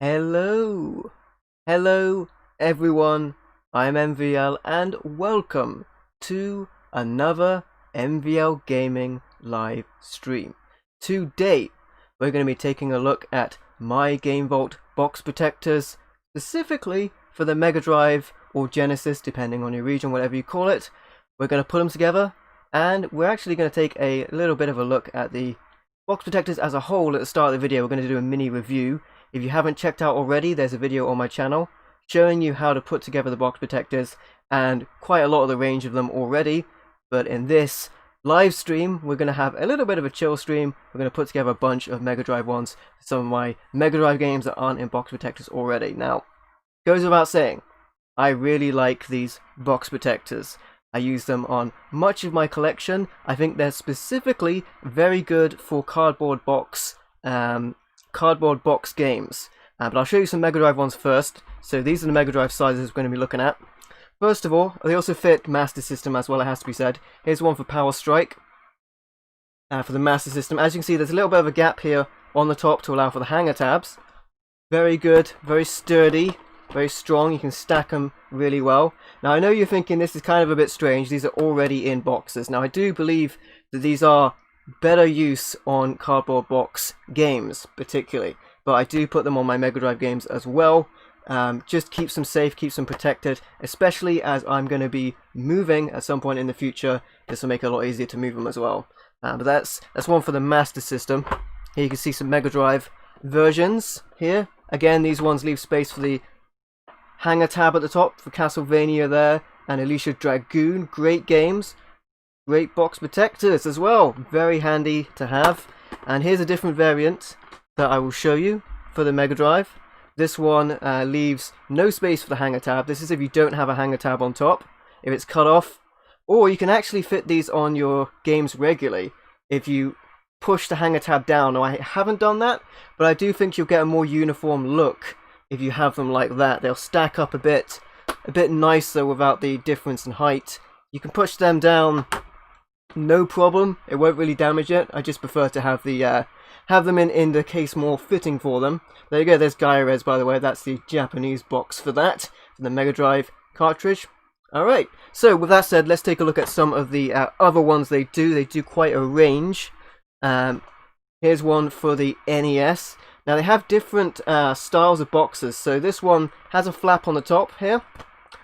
Hello, hello everyone, I'm MVL and welcome to another MVL Gaming live stream. Today we're going to be taking a look at my Game Vault box protectors, specifically for the Mega Drive or Genesis, depending on your region, whatever you call it. We're going to put them together and we're actually going to take a little bit of a look at the box protectors as a whole at the start of the video. We're going to do a mini review. If you haven't checked out already, there's a video on my channel showing you how to put together the box protectors and quite a lot of the range of them already. But in this live stream, we're going to have a little bit of a chill stream. We're going to put together a bunch of Mega Drive ones, some of my Mega Drive games that aren't in box protectors already. Now, goes without saying, I really like these box protectors. I use them on much of my collection. I think they're specifically very good for cardboard box games. But I'll show you some Mega Drive ones first. So these are the Mega Drive sizes we're going to be looking at. First of all, they also fit Master System as well, it has to be said. Here's one for Power Strike. For the Master System, as you can see, there's a little bit of a gap here on the top to allow for the hanger tabs. Very good, very sturdy, very strong. You can stack them really well. Now I know you're thinking this is kind of a bit strange. These are already in boxes. Now I do believe that these are better use on cardboard box games particularly, but I do put them on my Mega Drive games as well. Just keeps them safe, keeps them protected, especially as I'm going to be moving at some point in the future. This will make it a lot easier to move them as well. But that's one for the Master System. Here you can see some Mega Drive versions here. Again, these ones leave space for the hanger tab at the top for Castlevania there and Alicia Dragoon. Great games. Great box protectors as well, very handy to have. And here's a different variant that I will show you for the Mega Drive. This one leaves no space for the hanger tab. This is if you don't have a hanger tab on top, if it's cut off. Or you can actually fit these on your games regularly if you push the hanger tab down. Now I haven't done that, but I do think you'll get a more uniform look if you have them like that. They'll stack up a bit nicer without the difference in height. You can push them down no problem, it won't really damage it. I just prefer to have the have them in the case more fitting for them. There you go, there's Gaia-Res, by the way. That's the Japanese box for that, for the Mega Drive cartridge. Alright, so with that said, let's take a look at some of the other ones they do. They do quite a range. Here's one for the NES. Now they have different styles of boxes. So this one has a flap on the top here,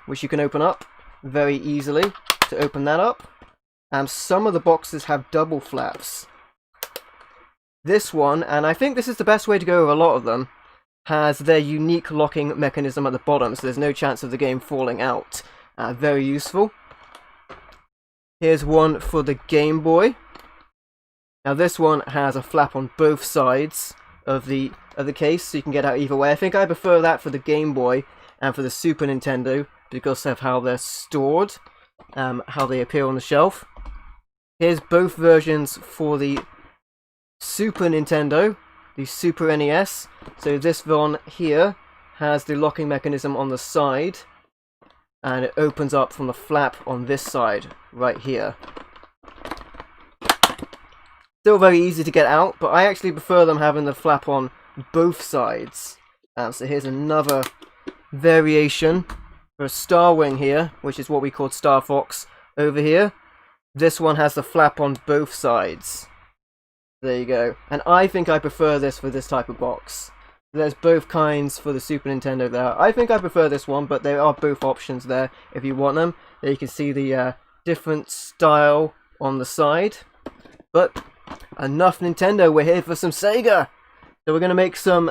which you can open up very easily to open that up. Some of the boxes have double flaps. This one, and I think this is the best way to go with a lot of them, has their unique locking mechanism at the bottom, so there's no chance of the game falling out. Very useful. Here's one for the Game Boy. Now this one has a flap on both sides of the case, so you can get out either way. I think I prefer that for the Game Boy and for the Super Nintendo because of how they're stored, how they appear on the shelf. Here's both versions for the Super Nintendo, the Super NES. So this one here has the locking mechanism on the side, and it opens up from the flap on this side, right here. Still very easy to get out, but I actually prefer them having the flap on both sides. So here's another variation for a Star Wing here, which is what we called Star Fox over here. This one has the flap on both sides. There you go. And I think I prefer this for this type of box. There's both kinds for the Super Nintendo there. I think I prefer this one, but there are both options there if you want them. There you can see the different style on the side. But enough Nintendo, we're here for some SEGA. So we're going to make some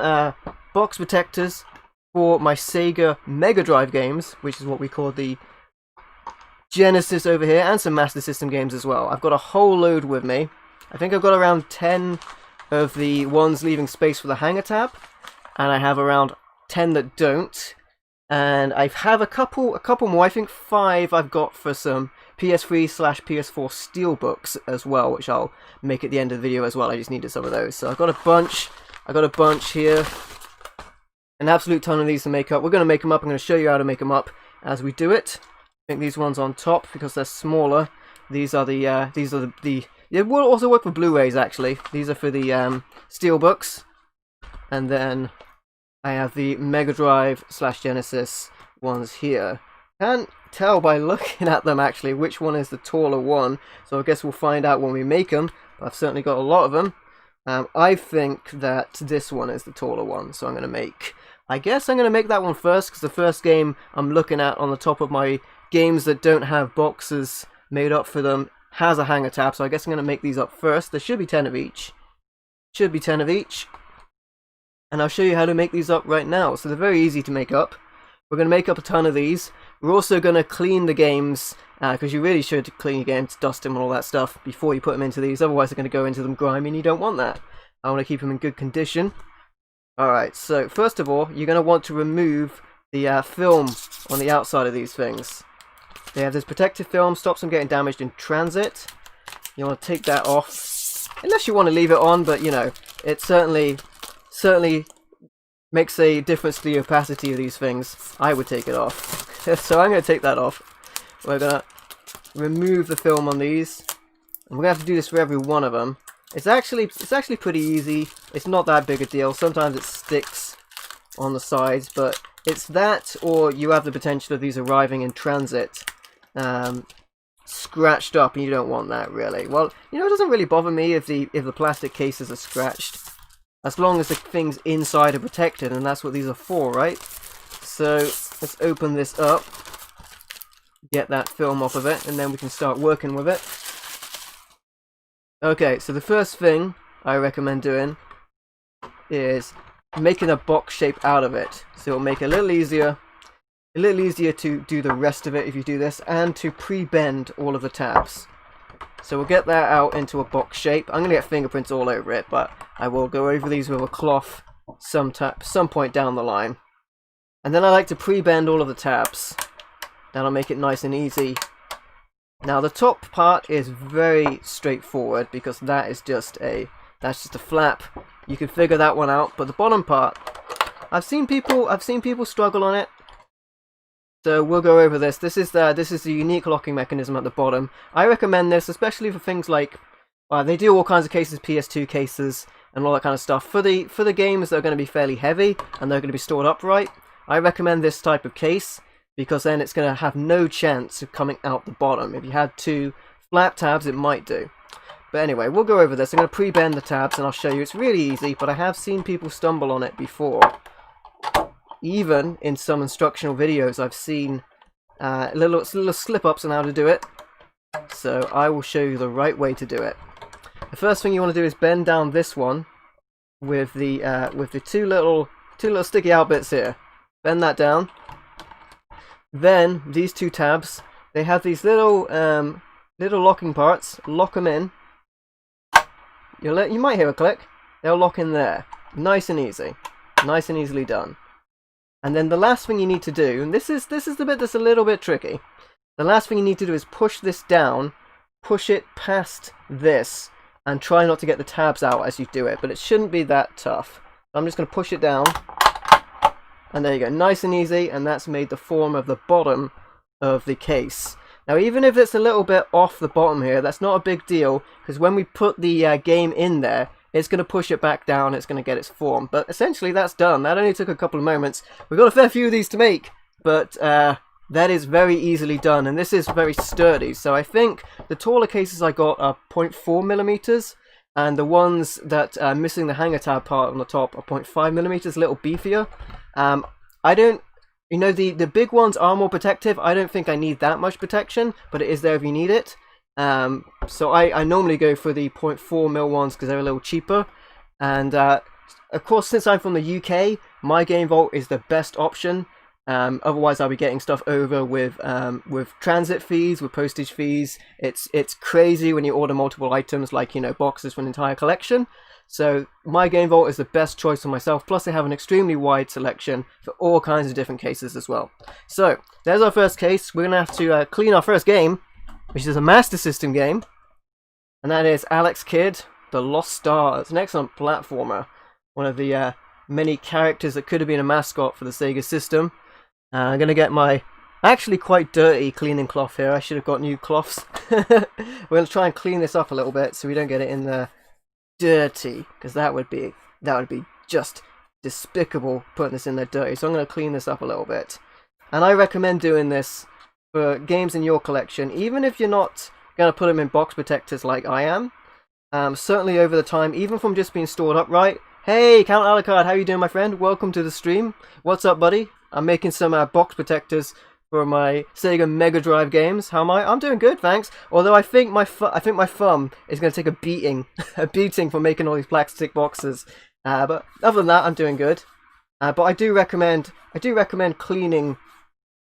box protectors for my SEGA Mega Drive games, which is what we call the Genesis over here, and some Master System games as well. I've got a whole load with me. I think I've got around 10 of the ones leaving space for the hanger tab, and I have around 10 that don't. And I have a couple more. I think 5 I've got for some PS3/PS4 steelbooks as well, which I'll make at the end of the video as well. I just needed some of those, so I've got a bunch. I got a bunch here, an absolute ton of these to make up. We're going to make them up. I'm going to show you how to make them up as we do it. I think these ones on top, because they're smaller, these are the it will also work for Blu-rays actually. These are for the steelbooks, and then I have the Mega Drive / Genesis ones here. Can't tell by looking at them actually which one is the taller one, so I guess we'll find out when we make them. I've certainly got a lot of them. I think that this one is the taller one, so I guess I'm going to make that one first, because the first game I'm looking at on the top of my games that don't have boxes made up for them has a hanger tab, so I guess I'm going to make these up first. There should be 10 of each. And I'll show you how to make these up right now. So they're very easy to make up. We're going to make up a ton of these. We're also going to clean the games, because you really should clean your games, dust them and all that stuff before you put them into these, otherwise they're going to go into them grimy and you don't want that. I want to keep them in good condition. Alright, so first of all, you're going to want to remove the film on the outside of these things. They have this protective film, stops them getting damaged in transit. You want to take that off, unless you want to leave it on, but you know, it certainly makes a difference to the opacity of these things. I would take it off. So I'm going to take that off. We're going to remove the film on these. And we're going to have to do this for every one of them. It's actually pretty easy. It's not that big a deal. Sometimes it sticks on the sides, but it's that, or you have the potential of these arriving in transit scratched up, and you don't want that really. Well, you know, it doesn't really bother me if the plastic cases are scratched, as long as the things inside are protected, and that's what these are for, right? So let's open this up, get that film off of it, and then we can start working with it. Okay, so the first thing I recommend doing is making a box shape out of it. So it'll make it a little easier to do the rest of it if you do this, and to pre-bend all of the tabs. So we'll get that out into a box shape. I'm going to get fingerprints all over it, but I will go over these with a cloth some point down the line. And then I like to pre-bend all of the tabs. That'll make it nice and easy. Now the top part is very straightforward, because that's just a flap. You can figure that one out. But the bottom part, I've seen people struggle on it. So we'll go over this. This is the unique locking mechanism at the bottom. I recommend this, especially for things like they do all kinds of cases, PS2 cases and all that kind of stuff. For the games that are going to be fairly heavy and they're going to be stored upright, I recommend this type of case, because then it's going to have no chance of coming out the bottom. If you had two flap tabs, it might do. But anyway, we'll go over this. I'm going to pre-bend the tabs and I'll show you. It's really easy, but I have seen people stumble on it before. Even in some instructional videos, I've seen little slip-ups on how to do it. So I will show you the right way to do it. The first thing you want to do is bend down this one with the two little sticky out bits here. Bend that down. Then these two tabs, they have these little locking parts. Lock them in. You might hear a click. They'll lock in there. Nice and easy. Nice and easily done. And then the last thing you need to do, and this is the bit that's a little bit tricky. The last thing you need to do is push this down, push it past this, and try not to get the tabs out as you do it. But it shouldn't be that tough. I'm just going to push it down. And there you go, nice and easy, and that's made the form of the bottom of the case. Now, even if it's a little bit off the bottom here, that's not a big deal, because when we put the game in there, it's going to push it back down, it's going to get its form. But essentially, that's done. That only took a couple of moments. We've got a fair few of these to make, but that is very easily done, and this is very sturdy. So I think the taller cases I got are 0.4 millimeters, and the ones that are missing the hanger tab part on the top are 0.5 millimeters, a little beefier. The big ones are more protective. I don't think I need that much protection, but it is there if you need it. So I normally go for the 0.4 mil ones because they're a little cheaper. And of course, since I'm from the UK, my Game Vault is the best option. Otherwise, I'll be getting stuff over with transit fees, with postage fees. It's crazy when you order multiple items, like, you know, boxes for an entire collection. So my Game Vault is the best choice for myself. Plus, they have an extremely wide selection for all kinds of different cases as well. So there's our first case. We're gonna have to clean our first game, which is a Master System game, and that is Alex Kidd: The Lost Star. It's an excellent platformer. One of the many characters that could have been a mascot for the SEGA system. I'm gonna get my actually quite dirty cleaning cloth here. I should have got new cloths. We're gonna try and clean this up a little bit so we don't get it in there dirty, because that would be just despicable putting this in there dirty. So I'm going to clean this up a little bit. And I recommend doing this for games in your collection, even if you're not going to put them in box protectors like I am. Certainly over the time, even from just being stored upright. Hey, Count Alucard, how you doing, my friend? Welcome to the stream. What's up, buddy? I'm making some box protectors for my Sega Mega Drive games. How am I? I'm doing good, thanks. Although I think my thumb is going to take a beating, for making all these plastic boxes. But other than that, I'm doing good. But I do recommend cleaning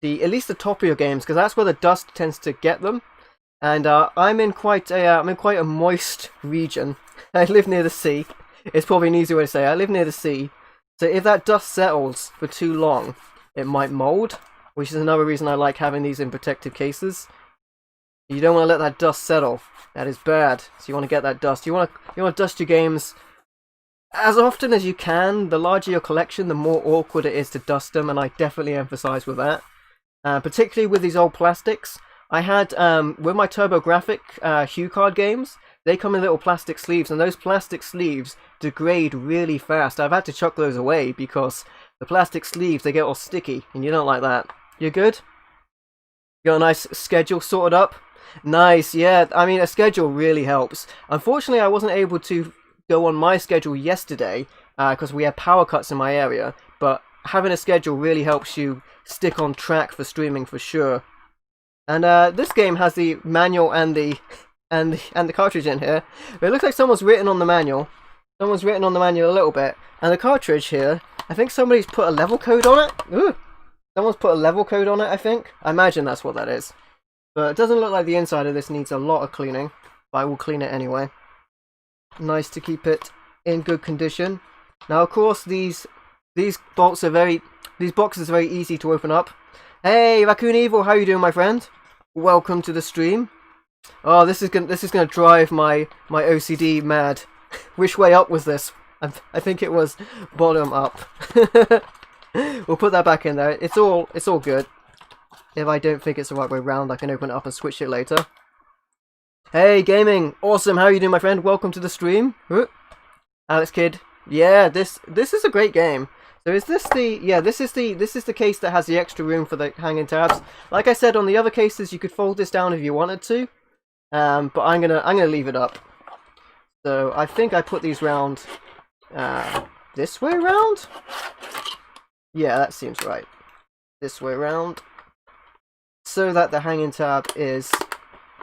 at least the top of your games, because that's where the dust tends to get them. And I'm in quite a moist region. I live near the sea. It's probably an easier way to say it. I live near the sea. So if that dust settles for too long, it might mold, which is another reason I like having these in protective cases. You don't want to let that dust settle. That is bad. So you want to get that dust. You want to dust your games as often as you can. The larger your collection, the more awkward it is to dust them, and I definitely emphasize with that. Particularly with these old plastics. I had, with my TurboGrafx Hue card games, they come in little plastic sleeves, and those plastic sleeves degrade really fast. I've had to chuck those away because the plastic sleeves, they get all sticky, and you don't like that. You good? You got a nice schedule sorted up? Nice, yeah. I mean, a schedule really helps. Unfortunately, I wasn't able to go on my schedule yesterday because we had power cuts in my area, but having a schedule really helps you stick on track for streaming for sure. And this game has the manual and the cartridge in here. But it looks like someone's written on the manual. Someone's written on the manual a little bit. And the cartridge here, I think somebody's put a level code on it. Ooh. Someone's put a level code on it, I think. I imagine that's what that is. But it doesn't look like the inside of this needs a lot of cleaning. But I will clean it anyway. Nice to keep it in good condition. Now, of course, these boxes are very easy to open up. Hey, Raccoon Evil, how you doing, my friend? Welcome to the stream. Oh, this is gonna drive my OCD mad. Which way up was this? I think it was bottom up. We'll put that back in there. It's all good. If I don't think it's the right way round, I can open it up and switch it later. Hey, gaming, awesome. How you doing, my friend? Welcome to the stream. Alex Kidd. Yeah, this is a great game. So is this the this is the case that has the extra room for the hanging tabs. Like I said, on the other cases you could fold this down if you wanted to. But I'm gonna leave it up. So I think I put these round this way round? Yeah, that seems right. This way round. So that the hanging tab is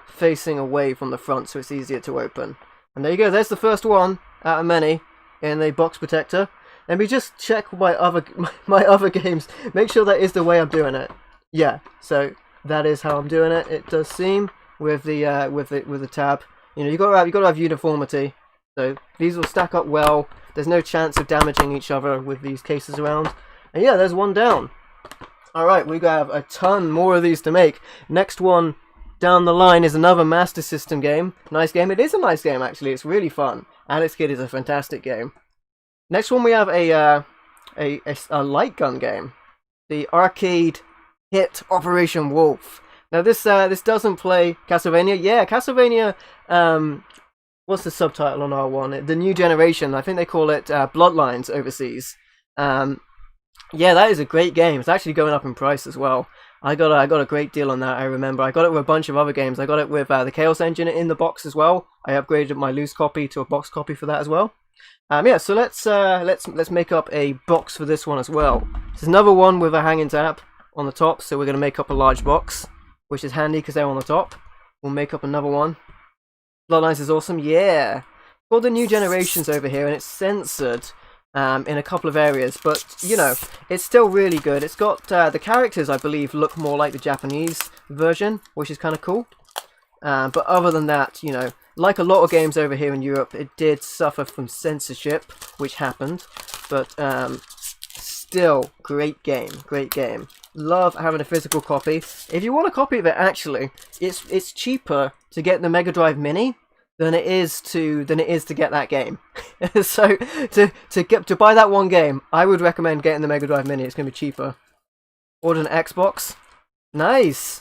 facing away from the front, so it's easier to open. And there you go, there's the first one out of many in the box protector. Let me just check my other games. Make sure that is the way I'm doing it. Yeah, so that is how I'm doing it. It does seem with the tab. You know, you got to have uniformity. So these will stack up well. There's no chance of damaging each other with these cases around. And yeah, there's one down. All right, we have a ton more of these to make. Next one down the line is another Master System game. Nice game. It is a nice game actually. It's really fun. Alex Kidd is a fantastic game. Next one we have a light gun game, the arcade hit Operation Wolf. Now this doesn't play Castlevania. Yeah, Castlevania. What's the subtitle on R1? The New Generation. I think they call it Bloodlines overseas. Yeah, that is a great game. It's actually going up in price as well. I got a great deal on that. I remember I got it with a bunch of other games. I got it with the Chaos Engine in the box as well. I upgraded my loose copy to a box copy for that as well. Yeah, so let's make up a box for this one as well. There's another one with a hanging tab on the top, so we're going to make up a large box, which is handy because they're on the top. We'll make up another one. Bloodlines is awesome, yeah. Called the New Generations over here, and it's censored in a couple of areas, but you know, it's still really good. It's got the characters, I believe, look more like the Japanese version, which is kind of cool. But other than that, you know, like a lot of games over here in Europe, it did suffer from censorship, which happened. But still, great game, great game. Love having a physical copy. If you want a copy of it, actually, it's cheaper to get the Mega Drive Mini than it is to get that game. So to buy that one game, I would recommend getting the Mega Drive Mini. It's gonna be cheaper. Order an Xbox. Nice.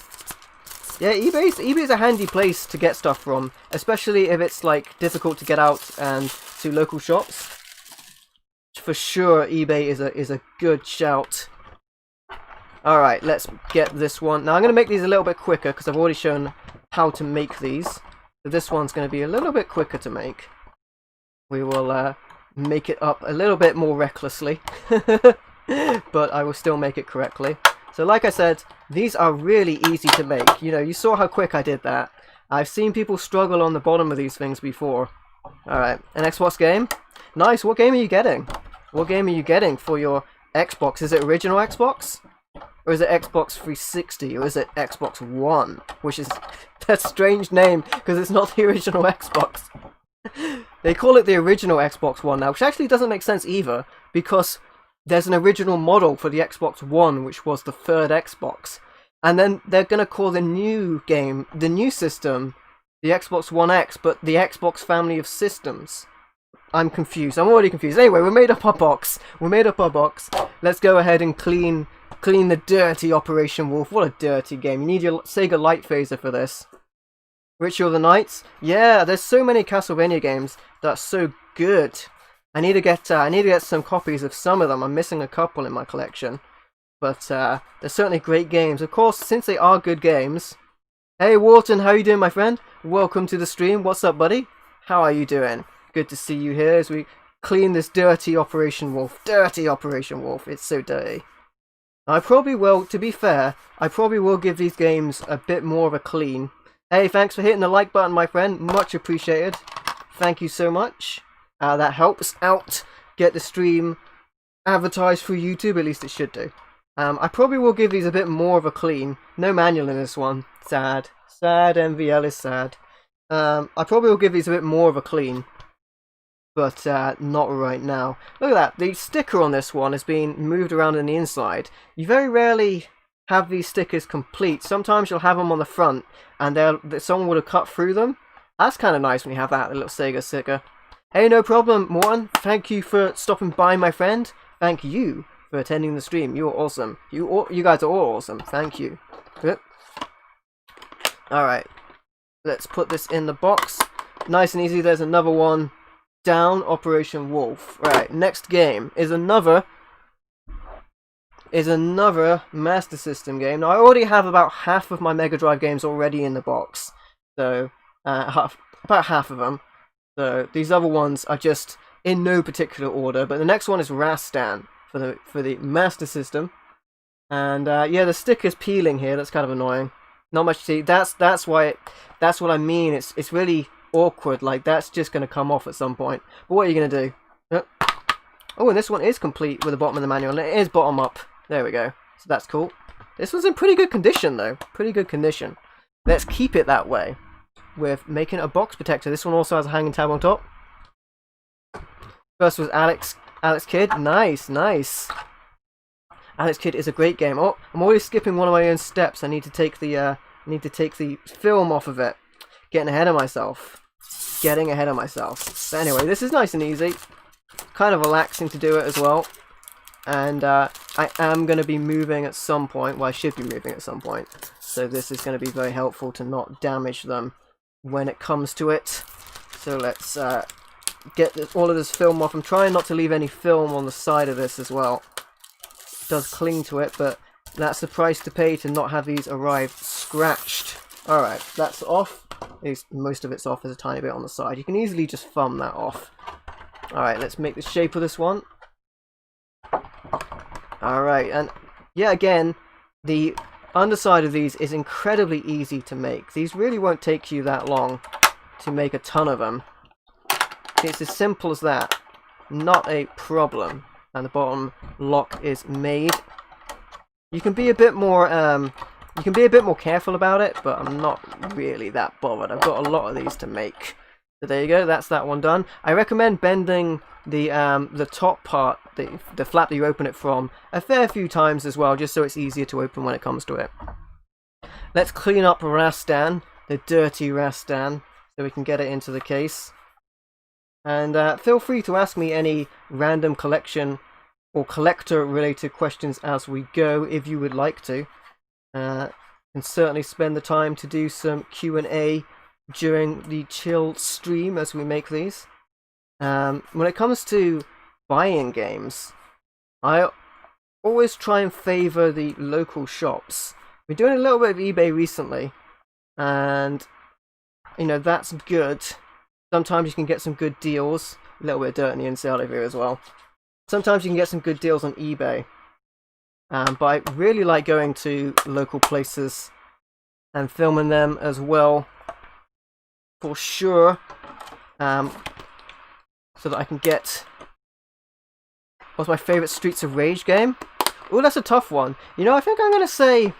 Yeah, eBay's a handy place to get stuff from, especially if it's like difficult to get out and to local shops. for sure eBay is a good shout. Alright, let's get this one. Now I'm going to make these a little bit quicker because I've already shown how to make these. So this one's going to be a little bit quicker to make. We will make it up a little bit more recklessly. But I will still make it correctly. So like I said, these are really easy to make. You know, you saw how quick I did that. I've seen people struggle on the bottom of these things before. Alright, an Xbox game? Nice, what game are you getting? What game are you getting for your Xbox? Is it original Xbox? Or is it Xbox 360? Or is it Xbox One? Which is that strange name, because it's not the original Xbox. They call it the original Xbox One now, which actually doesn't make sense either, because there's an original model for the Xbox One, which was the third Xbox. And then they're going to call the new game, the new system, the Xbox One X, but the Xbox family of systems. I'm confused. I'm already confused. Anyway, we made up our box. We made up our box. Let's go ahead and clean the dirty Operation Wolf. What a dirty game. You need your SEGA light phaser for this. Ritual of the Knights. Yeah, there's so many Castlevania games that's so good. I need to get some copies of some of them. I'm missing a couple in my collection. But they're certainly great games. Of course, since they are good games. Hey Walton, how you doing, my friend? Welcome to the stream. What's up, buddy? How are you doing? Good to see you here as we clean this dirty Operation Wolf. Dirty Operation Wolf. It's so dirty. I probably will, to be fair, I probably will give these games a bit more of a clean. Hey, thanks for hitting the like button, my friend. Much appreciated. Thank you so much. That helps out get the stream advertised through YouTube. At least it should do. I probably will give these a bit more of a clean. No manual in this one. Sad. Sad. MVL is sad. I probably will give these a bit more of a clean. But not right now. Look at that. The sticker on this one has been moved around on the inside. You very rarely have these stickers complete. Sometimes you'll have them on the front and someone would have cut through them. That's kind of nice when you have that, the little SEGA sticker. Hey, no problem, Morton. Thank you for stopping by, my friend. Thank you for attending the stream. You're awesome. You guys are all awesome. Thank you. Alright. Let's put this in the box. Nice and easy. There's another one. Down, Operation Wolf. Right, next game is another Master System game. Now I already have about half of my Mega Drive games already in the box, so about half of them. So these other ones are just in no particular order. But the next one is Rastan for the Master System, and yeah, the sticker's peeling here. That's kind of annoying. Not much to see. That's what I mean. It's really awkward, like that's just going to come off at some point. But what are you going to do? Oh, and this one is complete with the bottom of the manual, and it is bottom up. There we go. So that's cool. This one's in pretty good condition, though. Pretty good condition. Let's keep it that way with making a box protector. This one also has a hanging tab on top. First was Alex Kidd. Nice, nice. Alex Kidd is a great game. Oh, I'm already skipping one of my own steps. I need to take the film off of it. Getting ahead of myself. But anyway, this is nice and easy. Kind of relaxing to do it as well. And I am going to be moving at some point. Well, I should be moving at some point. So this is going to be very helpful to not damage them when it comes to it. So let's get all of this film off. I'm trying not to leave any film on the side of this as well. It does cling to it, but that's the price to pay to not have these arrive scratched. Alright, that's off. At least most of it's off. There's a tiny bit on the side. You can easily just thumb that off. Alright, let's make the shape of this one. Alright, and yeah, again, the underside of these is incredibly easy to make. These really won't take you that long to make a ton of them. It's as simple as that. Not a problem. And the bottom lock is made. You can be a bit more careful about it, but I'm not really that bothered. I've got a lot of these to make. So there you go, that's that one done. I recommend bending the top part, the flap that you open it from, a fair few times as well, just so it's easier to open when it comes to it. Let's clean up Rastan, the dirty Rastan, so we can get it into the case. And feel free to ask me any random collection or collector related questions as we go if you would like to. Can certainly spend the time to do some Q&A during the chill stream as we make these. When it comes to buying games, I always try and favour the local shops. We're doing a little bit of eBay recently, and you know, that's good. Sometimes you can get some good deals. A little bit of dirt in the inside of here as well. Sometimes you can get some good deals on eBay. But I really like going to local places and filming them as well, for sure. So that I can get... What's my favourite Streets of Rage game? Oh, that's a tough one. You know, I think I'm going to say...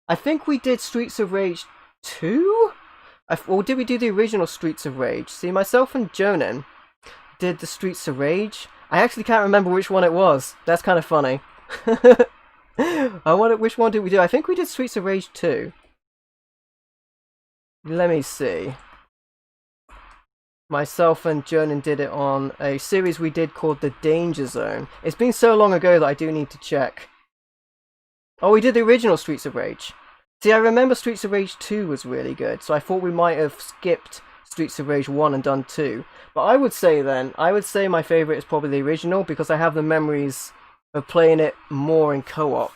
I think we did Streets of Rage 2? Or did we do the original Streets of Rage? See, myself and Jonan did the Streets of Rage. I actually can't remember which one it was. That's kind of funny. Which one did we do? I think we did Streets of Rage 2. Let me see. Myself and Jonan did it on a series we did called The Danger Zone. It's been so long ago that I do need to check. Oh, we did the original Streets of Rage. See, I remember Streets of Rage 2 was really good, so I thought we might have skipped Streets of Rage 1 and done 2. But I would say my favourite is probably the original, because I have the memories of playing it more in co-op.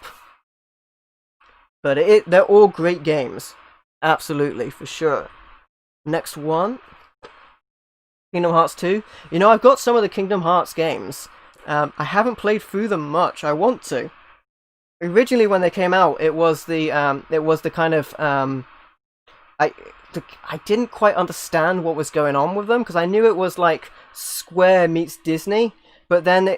But they're all great games. Absolutely, for sure. Next one. Kingdom Hearts 2. You know, I've got some of the Kingdom Hearts games. I haven't played through them much. I want to. Originally, when they came out, it was the kind of I didn't quite understand what was going on with them, because I knew it was like Square meets Disney, but then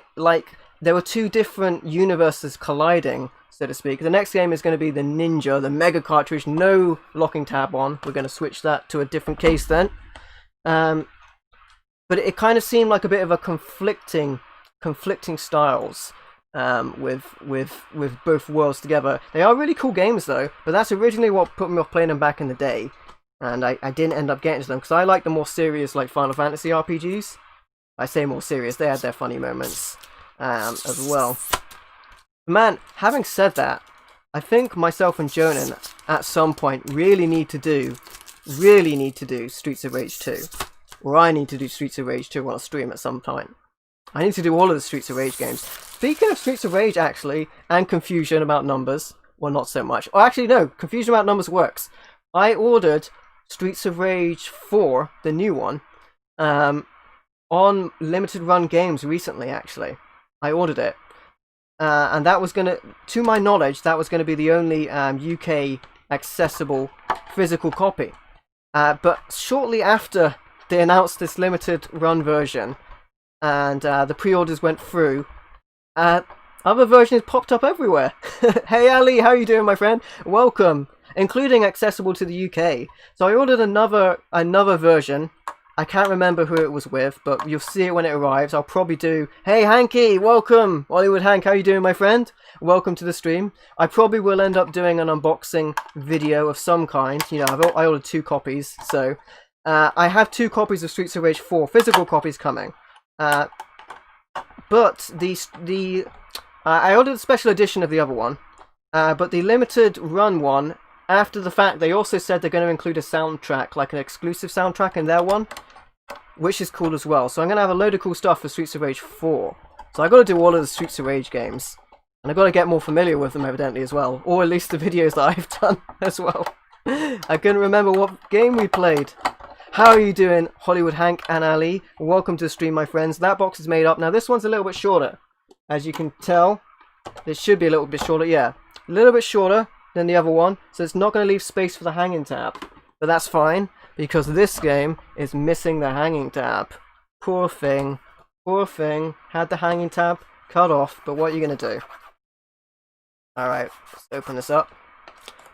there were two different universes colliding, so to speak. The next game is going to be the Ninja, the Mega cartridge, no locking tab on. We're going to switch that to a different case then. But it kind of seemed like a bit of a conflicting styles. With both worlds together. They are really cool games though, but that's originally what put me off playing them back in the day, and I didn't end up getting to them because I like the more serious, like Final Fantasy RPGs. I say more serious, they had their funny moments as well. Man, having said that, I think myself and Jonan at some point really need to do Streets of Rage 2, or I need to do Streets of Rage 2 on a stream at some point. I need to do all of the Streets of Rage games. Speaking of Streets of Rage, actually, and confusion about numbers, well, not so much. Oh, actually, no, confusion about numbers works. I ordered Streets of Rage 4, the new one, on limited run games recently, actually. I ordered it. And that was going to my knowledge, that was going to be the only UK accessible physical copy. But shortly after they announced this limited run version, and the pre-orders went through, other versions popped up everywhere. Hey Ali, how are you doing, my friend? Welcome, including accessible to the UK. So I ordered another version. I can't remember who it was with, but you'll see it when it arrives. I'll probably do, hey Hanky, welcome! Hollywood Hank, how you doing, my friend? Welcome to the stream. I probably will end up doing an unboxing video of some kind. You know, I ordered 2 copies, so I have 2 copies of Streets of Rage 4, physical copies coming. But I ordered a special edition of the other one, but the limited run one, after the fact, they also said they're going to include a soundtrack, like an exclusive soundtrack in their one, which is cool as well. So I'm going to have a load of cool stuff for Streets of Rage 4. So I've got to do all of the Streets of Rage games, and I've got to get more familiar with them evidently as well, or at least the videos that I've done as well. I couldn't remember what game we played. How are you doing, Hollywood Hank and Ali? Welcome to the stream, my friends. That box is made up. Now this one's a little bit shorter. As you can tell, this should be a little bit shorter, yeah. A little bit shorter than the other one, so it's not going to leave space for the hanging tab. But that's fine, because this game is missing the hanging tab. Poor thing. Poor thing. Had the hanging tab cut off, but what are you going to do? Alright, let's open this up.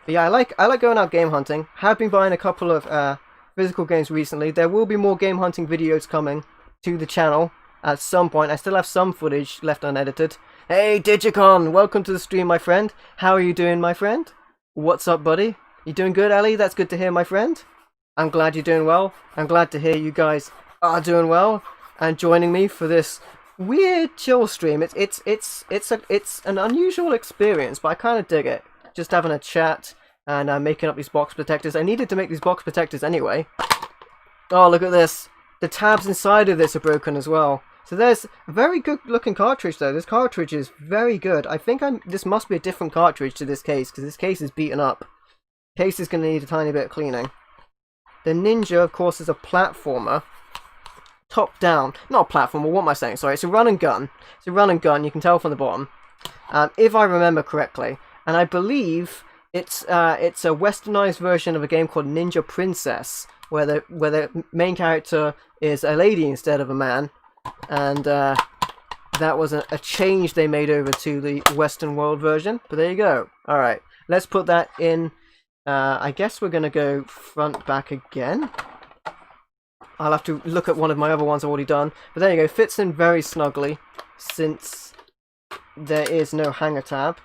But yeah, I like going out game hunting. Have been buying a couple of physical games recently. There will be more game hunting videos coming to the channel at some point. I still have some footage left unedited. Hey Digicon, welcome to the stream, my friend. How are you doing, my friend? What's up, buddy? You doing good, Ali? That's good to hear, my friend. I'm glad you're doing well. I'm glad to hear you guys are doing well and joining me for this weird chill stream. It's an unusual experience, but I kind of dig it. Just having a chat and making up these box protectors. I needed to make these box protectors anyway. Oh, look at this. The tabs inside of this are broken as well. So there's a very good looking cartridge though. This cartridge is very good. I think this must be a different cartridge to this case, because this case is beaten up. Case is going to need a tiny bit of cleaning. The Ninja, of course, is a platformer. Top down. Not a platformer, what am I saying? Sorry, it's a run and gun. It's a run and gun, you can tell from the bottom. If I remember correctly. And I believe it's a westernized version of a game called Ninja Princess, where the main character is a lady instead of a man. And that was a change they made over to the Western world version. But there you go. Alright, let's put that in. I guess we're going to go front back again. I'll have to look at one of my other ones I've already done. But there you go, fits in very snugly since there is no hanger tab.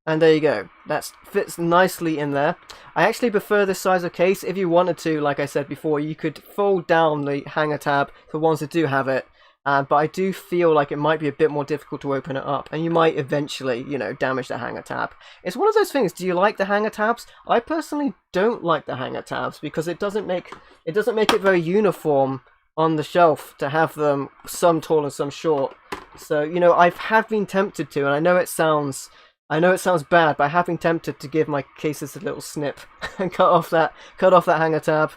And there you go, that fits nicely in there. I actually prefer this size of case. If you wanted to, like I said before, you could fold down the hanger tab for ones that do have it. But I do feel like it might be a bit more difficult to open it up, and you might eventually, you know, damage the hanger tab. It's one of those things. Do you like the hanger tabs? I personally don't like the hanger tabs because it doesn't make it very uniform on the shelf to have them some tall and some short. So, you know, I have been tempted to, and I know it sounds bad, but I have been tempted to give my cases a little snip and cut off that hanger tab.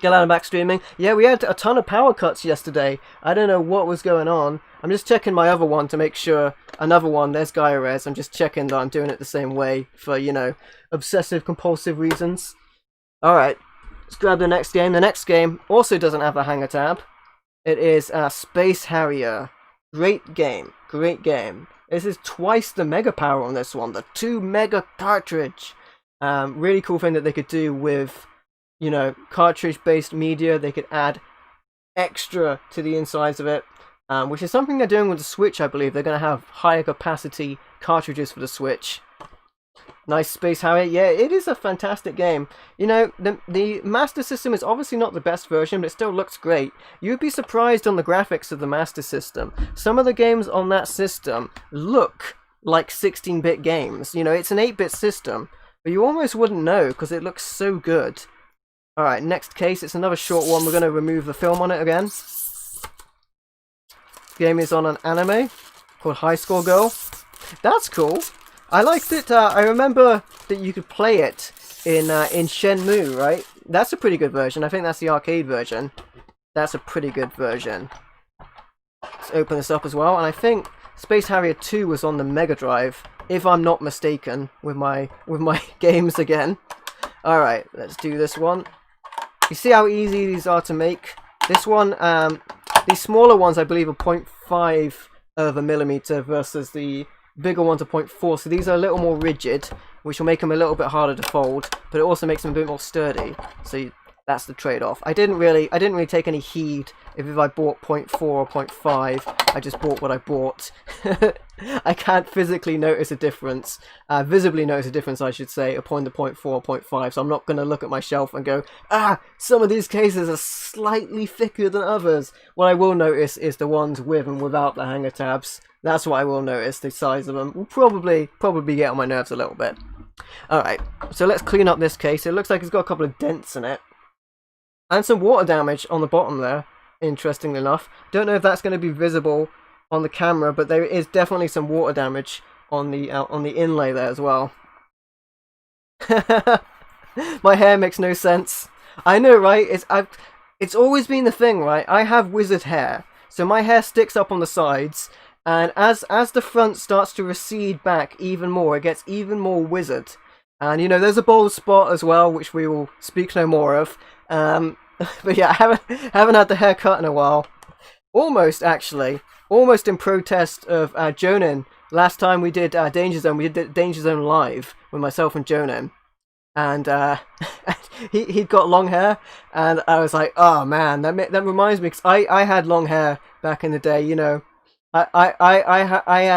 Get out and back streaming. Yeah, we had a ton of power cuts yesterday. I don't know what was going on. I'm just checking my other one to make sure. Another one, there's Gaia Res. I'm just checking that I'm doing it the same way for, you know, obsessive compulsive reasons. Alright, let's grab the next game. The next game also doesn't have a hanger tab. It is Space Harrier. Great game. Great game. This is twice the mega power on this one. The 2 mega cartridge. Really cool thing that they could do with, you know, cartridge-based media. They could add extra to the insides of it, which is something they're doing with the Switch, I believe. They're going to have higher capacity cartridges for the Switch. Nice Space Harrier. Yeah, it is a fantastic game. You know, the Master System is obviously not the best version, but it still looks great. You'd be surprised on the graphics of the Master System. Some of the games on that system look like 16-bit games. You know, it's an 8-bit system, but you almost wouldn't know because it looks so good. Alright, next case. It's another short one. We're going to remove the film on it again. This game is on an anime called High Score Girl. That's cool. I liked it. I remember that you could play it in Shenmue, right? That's a pretty good version. I think that's the arcade version. That's a pretty good version. Let's open this up as well. And I think Space Harrier 2 was on the Mega Drive, if I'm not mistaken, with my games again. Alright, let's do this one. You see how easy these are to make? This one, these smaller ones I believe are 0.5 of a millimeter versus the bigger ones are 0.4, so these are a little more rigid, which will make them a little bit harder to fold, but it also makes them a bit more sturdy. So that's the trade-off. I didn't really take any heed if I bought 0.4 or 0.5. I just bought what I bought. I can't physically notice a difference, visibly notice a difference, I should say, upon the 0.4 or 0.5. So I'm not going to look at my shelf and go, some of these cases are slightly thicker than others. What I will notice is the ones with and without the hanger tabs. That's what I will notice. The size of them will probably get on my nerves a little bit. Alright, so let's clean up this case. It looks like it's got a couple of dents in it. And some water damage on the bottom there, interestingly enough. Don't know if that's going to be visible on the camera, but there is definitely some water damage on the inlay there as well. My hair makes no sense. I know, right? It's always been the thing, right? I have wizard hair, so my hair sticks up on the sides, and as the front starts to recede back even more, it gets even more wizard. And, you know, there's a bald spot as well, which we will speak no more of. But yeah, I haven't had the haircut in a while. Almost, actually. Almost in protest of Jonin. Last time we did Danger Zone, we did Danger Zone live with myself and Jonin. And he'd got long hair, and I was like, oh man, that reminds me, because I had long hair back in the day, you know. I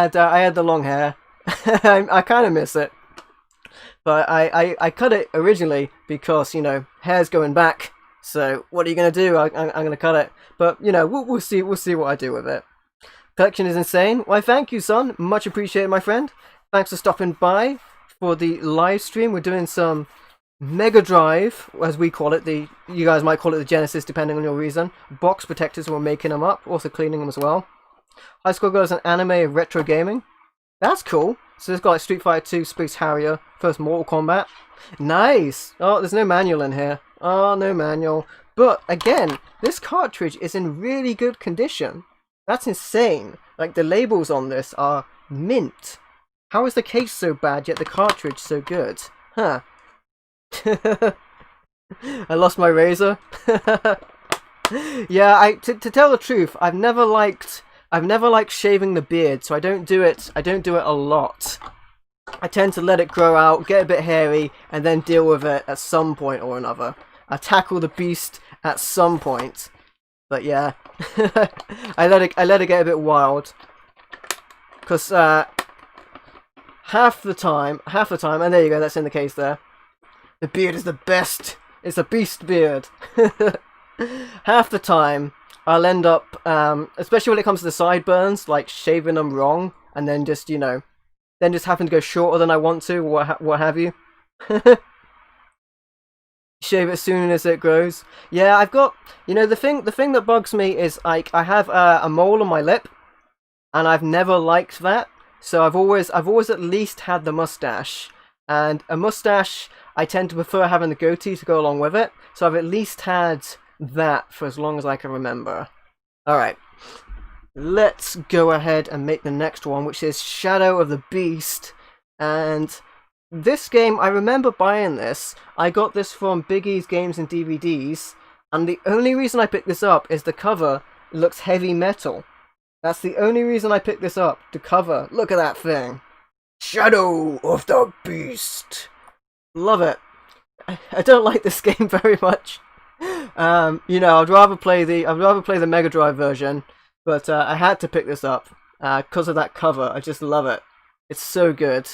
had the long hair. I kind of miss it. But I cut it originally because, you know, hair's going back. So what are you going to do? I'm going to cut it. But, you know, we'll see what I do with it. Collection is insane. Why, thank you, son. Much appreciated, my friend. Thanks for stopping by for the live stream. We're doing some Mega Drive, as we call it, you guys might call it the Genesis, depending on your reason. Box protectors were making them up, also cleaning them as well. High Score Girl is an anime of retro gaming. That's cool. So it's got like Street Fighter 2, Space Harrier, first Mortal Kombat. Nice! Oh, there's no manual in here. Oh, no manual. But, again, this cartridge is in really good condition. That's insane. Like, the labels on this are mint. How is the case so bad, yet the cartridge so good? Huh. I lost my razor. Yeah, to tell the truth, I've never liked shaving the beard, so I don't do it a lot. I tend to let it grow out, get a bit hairy, and then deal with it at some point or another. I tackle the beast at some point. But yeah, I let it get a bit wild. Cause half the time, and there you go, that's in the case there. The beard is the best. It's a beast beard. Half the time, I'll end up, especially when it comes to the sideburns, like shaving them wrong, and then just, you know, then just happen to go shorter than I want to, what have you. Shave it as soon as it grows. Yeah, I've got, you know, the thing that bugs me is, like, I have a mole on my lip, and I've never liked that. So I've always at least had the mustache, and a mustache I tend to prefer having the goatee to go along with it. So I've at least had that for as long as I can remember. Alright, let's go ahead and make the next one, which is Shadow of the Beast. And this game, I remember buying this. I got this from Biggie's Games and DVDs, and the only reason I picked this up is the cover looks heavy metal. That's the only reason I picked this up, the cover. Look at that thing. Shadow of the Beast. Love it. I don't like this game very much. You know, I'd rather play the Mega Drive version, but I had to pick this up because of that cover. I just love it. It's so good.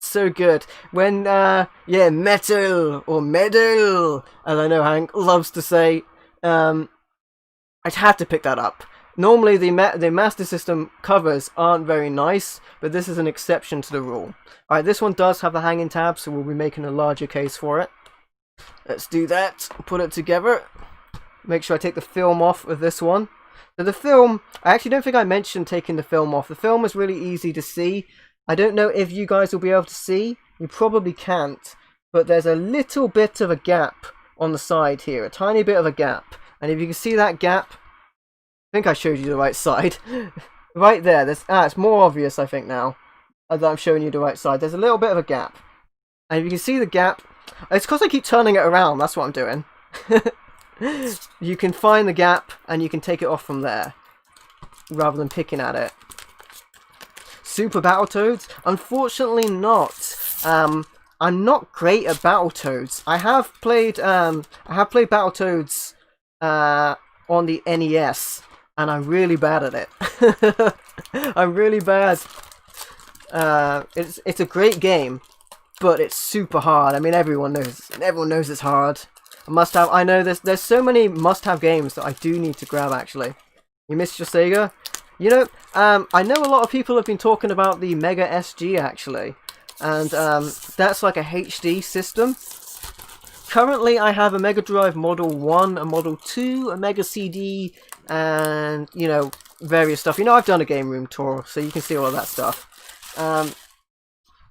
So good. When yeah, metal or medal, as I know Hank loves to say, I'd have to pick that up. Normally the Master System covers aren't very nice, but this is an exception to the rule. Alright, this one does have the hanging tab, so we'll be making a larger case for it. Let's do that. Put it together. Make sure I take the film off of this one. So the film, I actually don't think I mentioned taking the film off. The film is really easy to see. I don't know if you guys will be able to see. You probably can't. But there's a little bit of a gap on the side here. A tiny bit of a gap. And if you can see that gap, I think I showed you the right side. Right there. It's more obvious, I think, now that I'm showing you the right side. There's a little bit of a gap. And if you can see the gap, it's because I keep turning it around. That's what I'm doing. You can find the gap and you can take it off from there rather than picking at it. Super Battletoads? Unfortunately not. I'm not great at Battletoads. I have played Battletoads on the NES, and I'm really bad at it. I'm really bad. It's a great game, but it's super hard. I mean, everyone knows it's hard. Must-have. I know there's so many must-have games that I do need to grab. Actually, you missed your SEGA. You know, I know a lot of people have been talking about the Mega SG actually, and that's like a HD system. Currently, I have a Mega Drive Model 1, a Model 2, a Mega CD, and, you know, various stuff. You know, I've done a game room tour, so you can see all of that stuff.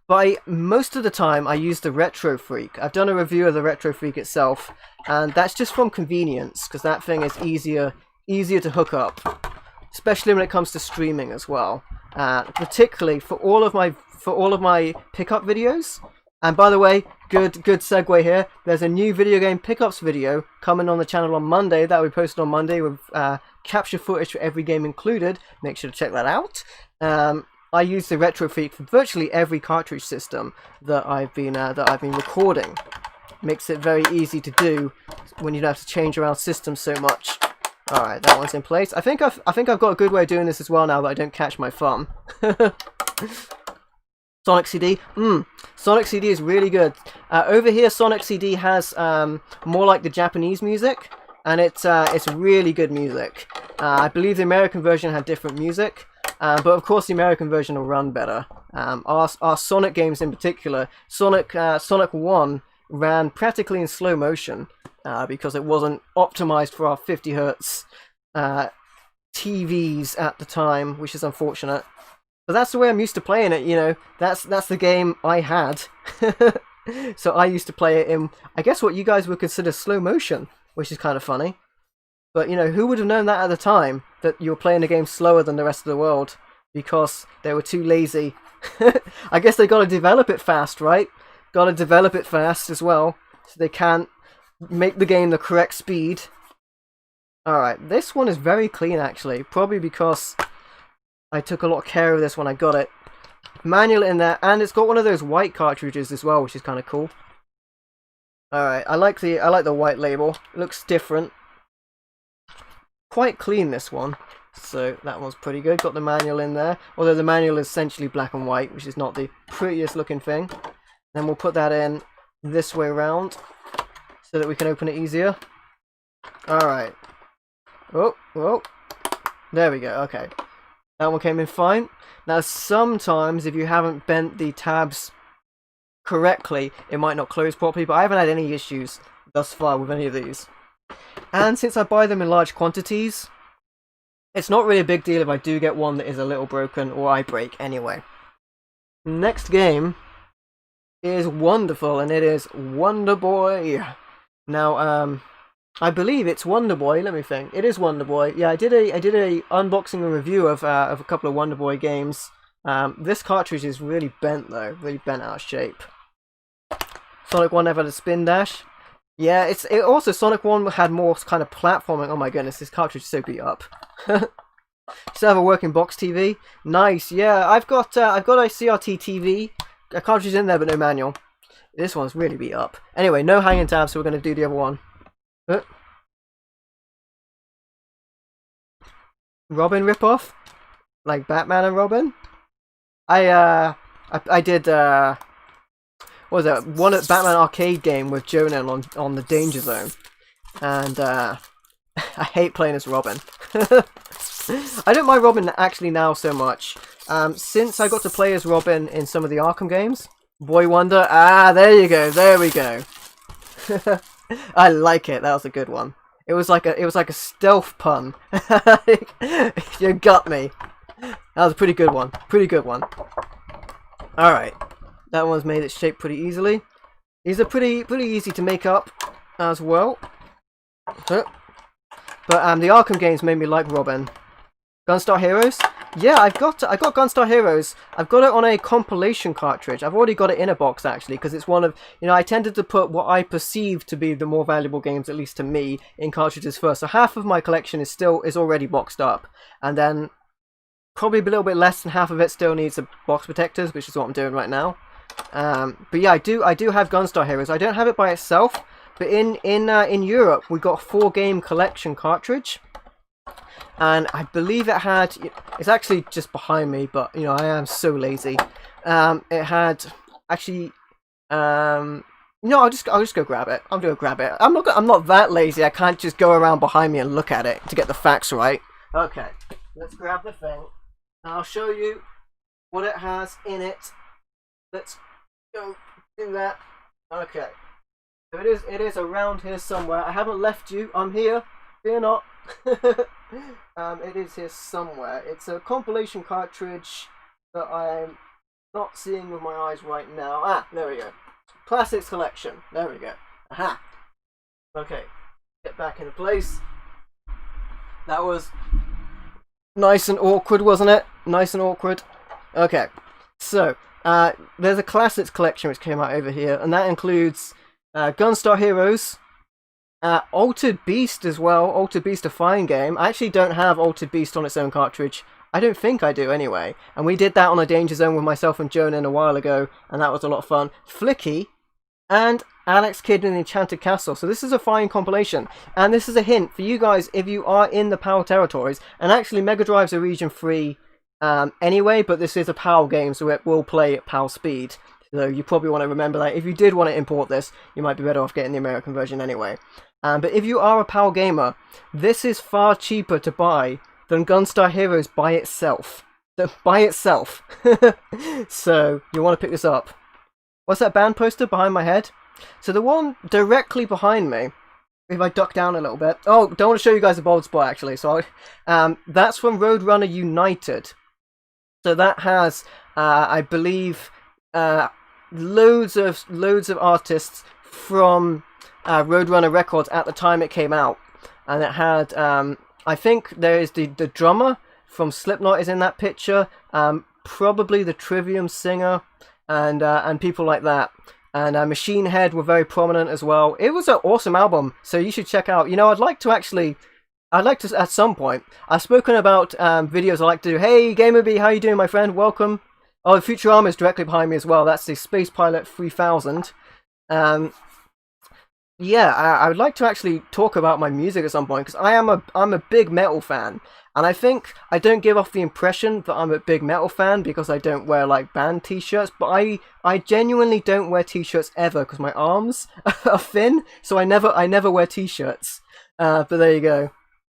But most of the time, I use the Retro Freak. I've done a review of the Retro Freak itself, and that's just from convenience, because that thing is easier to hook up, especially when it comes to streaming as well. Particularly for all of my pickup videos. And by the way, good segue here. There's a new video game pickups video coming on the channel on Monday. That will be posted on Monday with capture footage for every game included. Make sure to check that out. I use the Retro Freak for virtually every cartridge system that I've been recording. Makes it very easy to do when you don't have to change around systems so much. All right, that one's in place. I think I've got a good way of doing this as well now that I don't catch my thumb. Sonic CD. Sonic CD is really good. Over here, Sonic CD has more like the Japanese music, and it's really good music. I believe the American version had different music, but of course the American version will run better. Our Sonic games in particular, Sonic 1 ran practically in slow motion because it wasn't optimized for our 50 hertz TVs at the time, which is unfortunate. But that's the way I'm used to playing it, you know. That's the game I had. So I used to play it in, I guess, what you guys would consider slow motion, which is kind of funny. But, you know, who would have known that at the time, that you were playing a game slower than the rest of the world, because they were too lazy. I guess they got to develop it fast, right? Got to develop it fast as well, so they can't make the game the correct speed. Alright, this one is very clean, actually. Probably because I took a lot of care of this when I got it. Manual in there, and it's got one of those white cartridges as well, which is kind of cool. Alright, I like the white label. It looks different. Quite clean, this one. So that one's pretty good. Got the manual in there. Although the manual is essentially black and white, which is not the prettiest looking thing. Then we'll put that in this way around so that we can open it easier. Alright. Oh, whoa. There we go, okay. That one came in fine. Now sometimes if you haven't bent the tabs correctly, it might not close properly, but I haven't had any issues thus far with any of these. And since I buy them in large quantities, it's not really a big deal if I do get one that is a little broken or I break anyway. Next game is wonderful, and it is Wonder Boy. Now, I believe it's Wonder Boy. Let me think. It is Wonder Boy. Yeah, I did a unboxing and review of a couple of Wonder Boy games. This cartridge is really bent though, really bent out of shape. Sonic 1 never had a spin dash. Yeah, it also Sonic 1 had more kind of platforming. Oh my goodness, this cartridge is so beat up. Still have a working box TV. Nice. Yeah, I've got a CRT TV. A cartridge in there, but no manual. This one's really beat up. Anyway, no hanging tabs, so we're going to do the other one. Robin ripoff? Like Batman and Robin? I did what was it? One at Batman arcade game with Jonah on the Danger Zone. And I hate playing as Robin. I don't mind Robin actually now so much. Since I got to play as Robin in some of the Arkham games. Boy Wonder. Ah, there you go. There we go. I like it. That was a good one. It was like a stealth pun. You got me. That was a pretty good one. Pretty good one. Alright. That one's made its shape pretty easily. These are pretty easy to make up as well. But the Arkham games made me like Robin. Gunstar Heroes? Yeah, I've got Gunstar Heroes. I've got it on a compilation cartridge. I've already got it in a box actually, because it's one of, you know, I tended to put what I perceive to be the more valuable games, at least to me, in cartridges first. So half of my collection is already boxed up, and then probably a little bit less than half of it still needs the box protectors, which is what I'm doing right now. But yeah, I do have Gunstar Heroes. I don't have it by itself, but in Europe we got a 4-game collection cartridge. And I believe it had, it's actually just behind me, but you know, I am so lazy. It had actually, no, I'll just go grab it. I'm gonna grab it. I'm not that lazy. I can't just go around behind me and look at it to get the facts right. Okay, let's grab the thing. And I'll show you what it has in it. Let's go do that. Okay, so it is around here somewhere. I haven't left you. I'm here. Fear not. It is here somewhere. It's a compilation cartridge that I'm not seeing with my eyes right now. Ah, there we go. Classics collection. There we go. Aha. Okay, get back into place. That was nice and awkward, wasn't it? Nice and awkward. Okay, so there's a classics collection which came out over here, and that includes Gunstar Heroes. Altered Beast as well. Altered Beast, a fine game. I actually don't have Altered Beast on its own cartridge. I don't think I do anyway. And we did that on a Danger Zone with myself and Jonah a while ago, and that was a lot of fun. Flicky and Alex Kidd in the Enchanted Castle. So this is a fine compilation. And this is a hint for you guys if you are in the PAL territories. And actually Mega Drive's a region free anyway, but this is a PAL game, so it will play at PAL speed. So you probably want to remember that. If you did want to import this, you might be better off getting the American version anyway. But if you are a PAL gamer, this is far cheaper to buy than Gunstar Heroes by itself. So you want to pick this up. What's that band poster behind my head? So the one directly behind me, if I duck down a little bit. Oh, don't want to show you guys a bold spot actually. So that's from Roadrunner United. So that has, I believe, loads of artists from Roadrunner Records at the time it came out, and it had, I think there is the drummer from Slipknot is in that picture, probably the Trivium singer, and people like that. And Machine Head were very prominent as well. It was an awesome album, so you should check out. You know, I'd like to at some point. I've spoken about videos I like to do. Hey, GamerB, how you doing, my friend? Welcome. Oh, Futurama is directly behind me as well. That's the Space Pilot 3000. Yeah, I would like to actually talk about my music at some point, because I'm a big metal fan. And I think I don't give off the impression that I'm a big metal fan because I don't wear like band t-shirts, but I genuinely don't wear t-shirts ever because my arms are thin, so I never wear t-shirts. But there you go.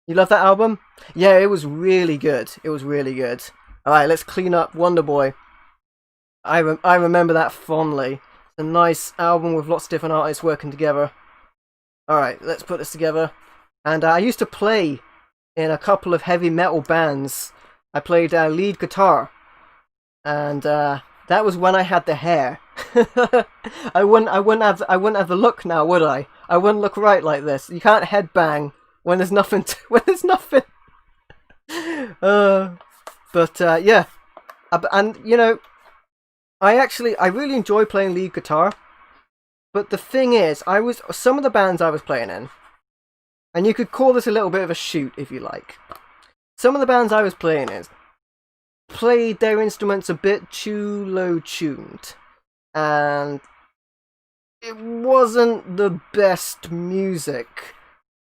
You love that album? Yeah, it was really good. It was really good. All right, let's clean up Wonder Boy. I remember that fondly. It's a nice album with lots of different artists working together. All right, let's put this together. And I used to play in a couple of heavy metal bands. I played lead guitar, and that was when I had the hair. I wouldn't have the look now, would I? I wouldn't look right like this. You can't headbang when there's nothing. When there's nothing. Yeah, and you know, I really enjoy playing lead guitar. But the thing is, some of the bands I was playing in. And you could call this a little bit of a shoot, if you like. Some of the bands I was playing in played their instruments a bit too low-tuned. And it wasn't the best music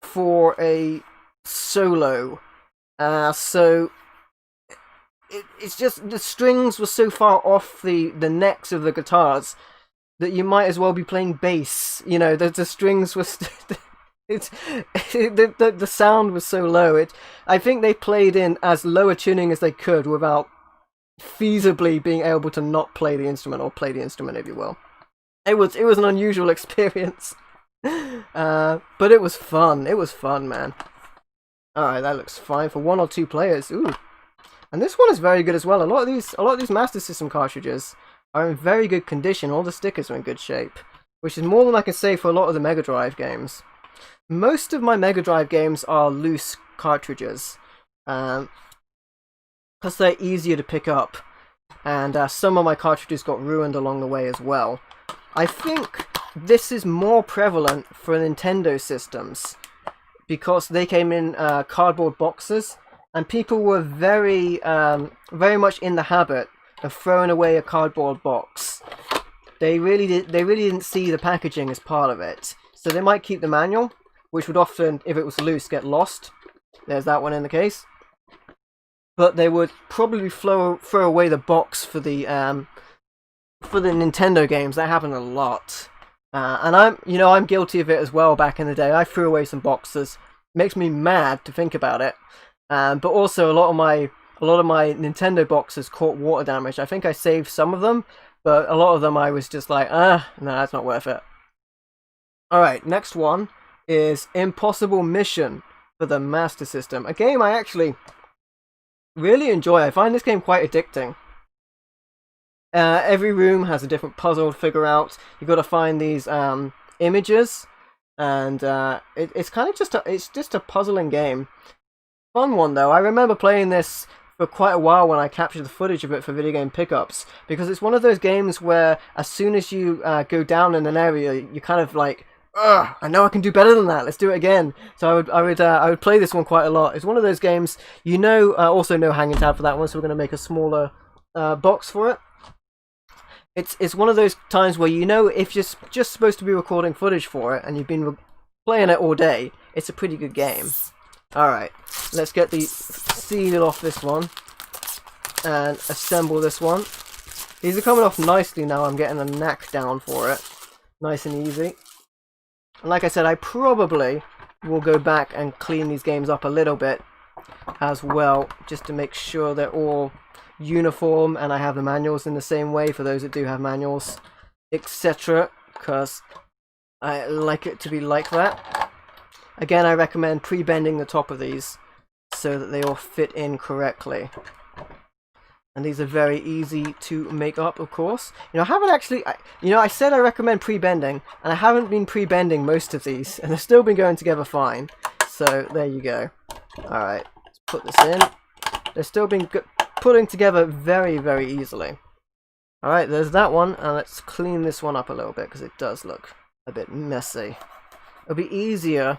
for a solo. So it's just the strings were so far off the necks of the guitars that you might as well be playing bass. You know, the strings were... the sound was so low. I think they played in as low a tuning as they could without feasibly being able to not play the instrument, or play the instrument, if you will. It was an unusual experience, but it was fun. It was fun, man. All right, that looks fine for 1 or 2 players. Ooh, and this one is very good as well. A lot of these Master System cartridges are in very good condition. All the stickers are in good shape, which is more than I can say for a lot of the Mega Drive games. Most of my Mega Drive games are loose cartridges, because they're easier to pick up, and some of my cartridges got ruined along the way as well. I think this is more prevalent for Nintendo systems, because they came in cardboard boxes, and people were very much in the habit of throwing away a cardboard box. They really didn't see the packaging as part of it, so they might keep the manual, which would often, if it was loose, get lost. There's that one in the case. But they would probably throw away the box for the Nintendo games. That happened a lot, and I'm guilty of it as well. Back in the day, I threw away some boxes. Makes me mad to think about it. But also a lot of my Nintendo boxes caught water damage. I think I saved some of them, but a lot of them I was just like, no, that's not worth it. All right, next one is Impossible Mission for the Master System. A game I actually really enjoy. I find this game quite addicting. Every room has a different puzzle to figure out. You've got to find these images, and it's kind of just a puzzling game. Fun one though. I remember playing this for quite a while when I captured the footage of it for video game pickups, because it's one of those games where as soon as you go down in an area, you kind of like, ugh, I know I can do better than that. Let's do it again. So I would play this one quite a lot. It's one of those games, also no hanging tab for that one. So we're going to make a smaller box for it. It's one of those times where if you're just supposed to be recording footage for it and you've been playing it all day, it's a pretty good game. All right, let's get the seal off this one and assemble this one. These are coming off nicely now. I'm getting a knack down for it, nice and easy. Like I said, I probably will go back and clean these games up a little bit as well, just to make sure they're all uniform and I have the manuals in the same way for those that do have manuals, etc. Because I like it to be like that. Again, I recommend pre-bending the top of these so that they all fit in correctly. And these are very easy to make up, of course. You know, I haven't actually... I said I recommend pre-bending, and I haven't been pre-bending most of these, and they've still been going together fine. So, there you go. Alright, let's put this in. They've still been putting together very, very easily. Alright, there's that one, and let's clean this one up a little bit, because it does look a bit messy. It'll be easier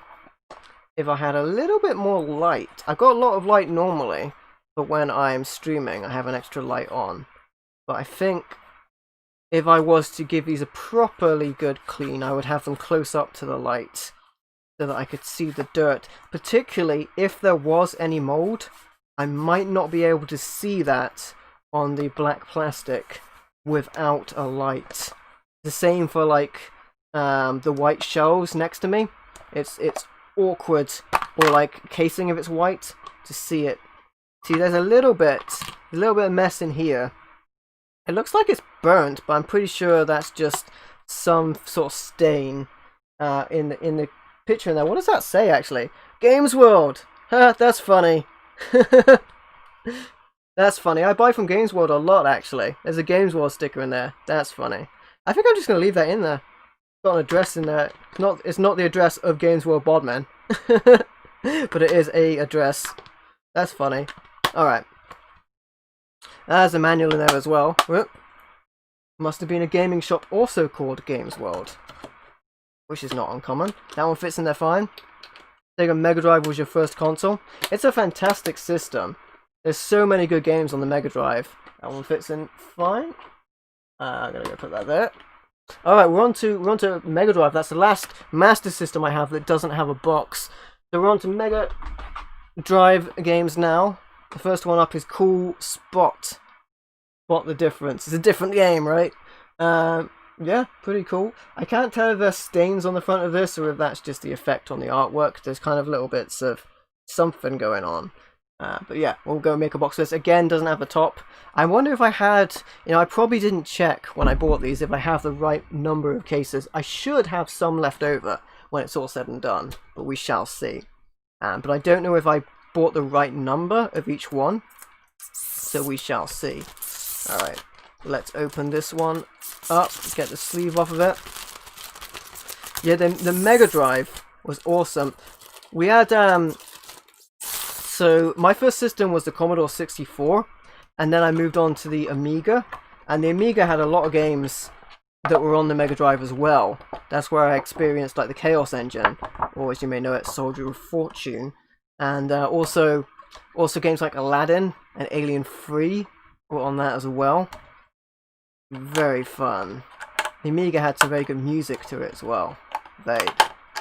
if I had a little bit more light. I've got a lot of light normally, but when I'm streaming, I have an extra light on. But I think if I was to give these a properly good clean, I would have them close up to the light so that I could see the dirt. Particularly if there was any mold, I might not be able to see that on the black plastic without a light. The same for like the white shells next to me. It's awkward, or like casing if it's white, to see it. See, there's a little bit of mess in here. It looks like it's burnt, but I'm pretty sure that's just some sort of stain in the picture in there. What does that say, actually? Games World! That's funny. That's funny. I buy from Games World a lot, actually. There's a Games World sticker in there. That's funny. I think I'm just going to leave that in there. Got an address in there. It's not the address of Games World Bodman. But it is a address. That's funny. Alright. There's a manual in there as well. Whoop. Must have been a gaming shop also called Games World, which is not uncommon. That one fits in there fine. Sega Mega Drive was your first console. It's a fantastic system. There's so many good games on the Mega Drive. That one fits in fine. I'm gonna go put that there. Alright, we're on to Mega Drive. That's the last Master System I have that doesn't have a box. So we're on to Mega Drive games now. The first one up is Cool Spot. Spot the difference. It's a different game, right? Yeah, pretty cool. I can't tell if there's stains on the front of this or if that's just the effect on the artwork. There's kind of little bits of something going on. But yeah, we'll go make a box for this. Again, doesn't have a top. I wonder if I had... I probably didn't check when I bought these if I have the right number of cases. I should have some left over when it's all said and done, but we shall see. But I don't know if I bought the right number of each one, so we shall see. Alright, let's open this one up, get the sleeve off of it. Yeah, the Mega Drive was awesome. We had, so my first system was the Commodore 64, and then I moved on to the Amiga, and the Amiga had a lot of games that were on the Mega Drive as well. That's where I experienced like the Chaos Engine, or as you may know it, Soldier of Fortune. And also games like Aladdin and Alien 3 were on that as well. Very fun. The Amiga had some very good music to it as well. Very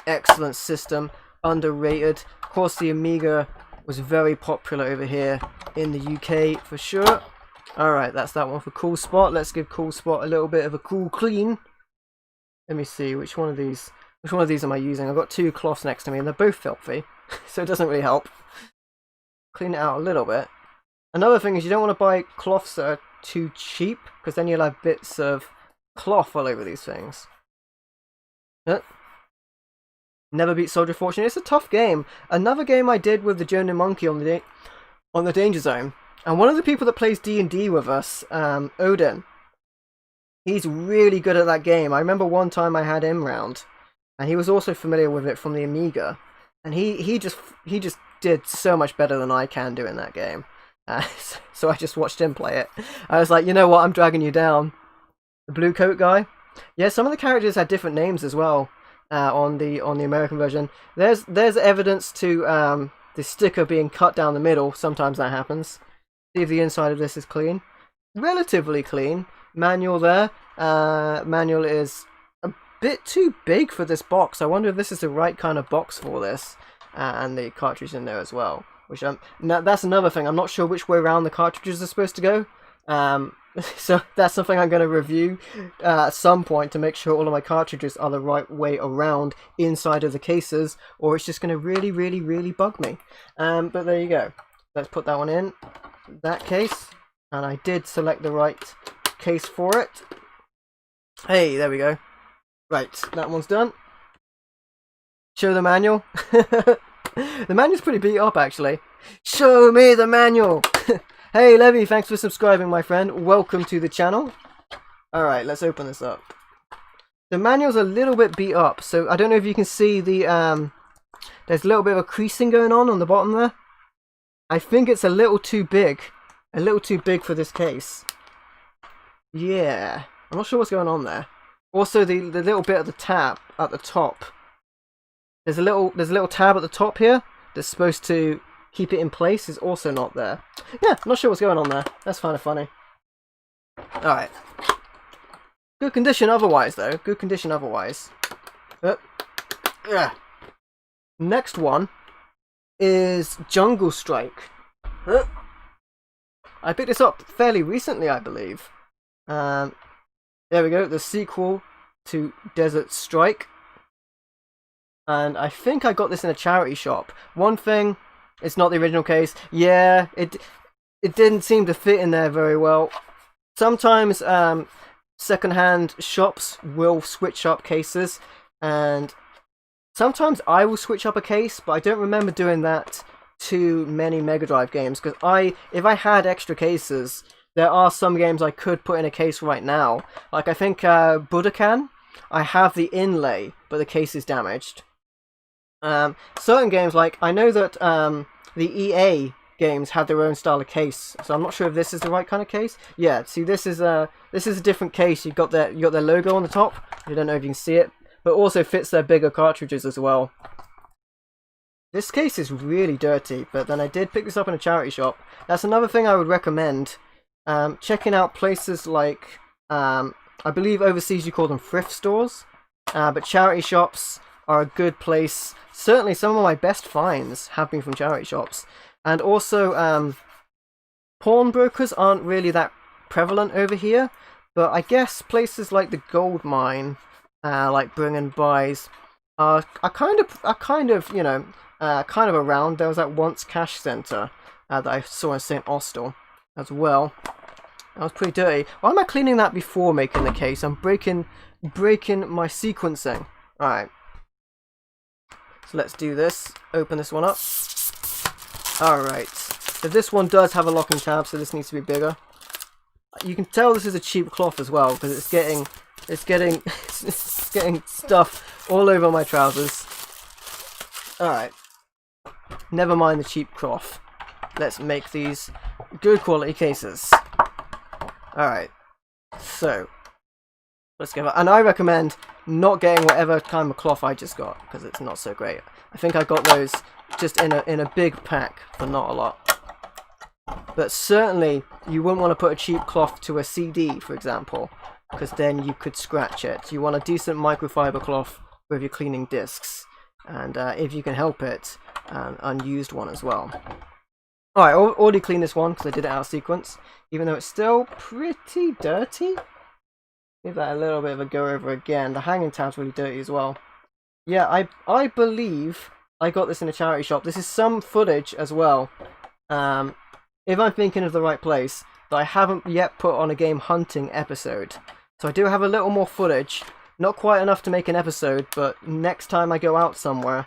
excellent system, underrated. Of course, the Amiga was very popular over here in the UK for sure. Alright, that's that one for Cool Spot. Let's give Cool Spot a little bit of a cool clean. Let me see, which one of these am I using? I've got two cloths next to me and they're both filthy. So it doesn't really help. Clean it out a little bit. Another thing is you don't want to buy cloths that are too cheap, because then you'll have bits of cloth all over these things. Never beat Soldier of Fortune. It's a tough game. Another game I did with the Jonin Monkey on the Danger Zone. And one of the people that plays D&D with us, Odin, he's really good at that game. I remember one time I had him round, and he was also familiar with it from the Amiga. And he just did so much better than I can do in that game. So I just watched him play it. I was like, you know what, I'm dragging you down. The blue coat guy. Yeah, some of the characters had different names as well on the American version. There's evidence to the sticker being cut down the middle. Sometimes that happens. See if the inside of this is clean. Relatively clean. Manual there. Manual is bit too big for this box. I wonder if this is the right kind of box for this, and the cartridge in there as well, which that's another thing. I'm not sure which way around the cartridges are supposed to go, so that's something I'm going to review at some point to make sure all of my cartridges are the right way around inside of the cases, or it's just going to really bug me. But there you go. Let's put that one in that case, and I did select the right case for it. Hey, there we go. Right, that one's done. Show the manual. The manual's pretty beat up, actually. Show me the manual. Hey, Levy, thanks for subscribing, my friend. Welcome to the channel. Alright, let's open this up. The manual's a little bit beat up, so I don't know if you can see the, there's a little bit of a creasing going on the bottom there. I think it's a little too big. A little too big for this case. Yeah. I'm not sure what's going on there. Also, the little bit of the tab at the top. There's a little tab at the top here that's supposed to keep it in place. Is also not there. Yeah, I'm not sure what's going on there. That's kind of funny. Alright. Good condition otherwise, though. Good condition otherwise. Yeah. Next one is Jungle Strike. I picked this up fairly recently, I believe. There we go, the sequel to Desert Strike. And I think I got this in a charity shop. One thing, it's not the original case. Yeah, it didn't seem to fit in there very well. Sometimes second-hand shops will switch up cases, and sometimes I will switch up a case, but I don't remember doing that to many Mega Drive games, because if I had extra cases, there are some games I could put in a case right now. Like I think Budokan, I have the inlay, but the case is damaged. Certain games, like I know that the EA games had their own style of case, so I'm not sure if this is the right kind of case. Yeah, see, this is a different case. You got their logo on the top. I don't know if you can see it, but also fits their bigger cartridges as well. This case is really dirty, but then I did pick this up in a charity shop. That's another thing I would recommend. Checking out places like, I believe overseas you call them thrift stores, but charity shops are a good place. Certainly some of my best finds have been from charity shops. And also, pawnbrokers aren't really that prevalent over here, but I guess places like the gold mine, like Bring and Buys, are kind of you know, kind of around. There was that Once Cash Center that I saw in St. Austell as well. That was pretty dirty. Why am I cleaning that before making the case? I'm breaking my sequencing. Alright. So let's do this. Open this one up. Alright. So this one does have a locking tab, so this needs to be bigger. You can tell this is a cheap cloth as well, because it's getting it's getting stuff all over my trousers. Alright. Never mind the cheap cloth. Let's make these good quality cases. Alright. So let's go. And I recommend not getting whatever kind of cloth I just got, because it's not so great. I think I got those just in a big pack for not a lot. But certainly you wouldn't want to put a cheap cloth to a CD, for example, because then you could scratch it. You want a decent microfiber cloth with your cleaning discs, and if you can help it, an unused one as well. Alright, I already cleaned this one because I did it out of sequence, even though it's still pretty dirty. Give that a little bit of a go over again. The hanging tab's really dirty as well. Yeah, I believe I got this in a charity shop. This is some footage as well, if I'm thinking of the right place, that I haven't yet put on a game hunting episode. So I do have a little more footage. Not quite enough to make an episode, but next time I go out somewhere,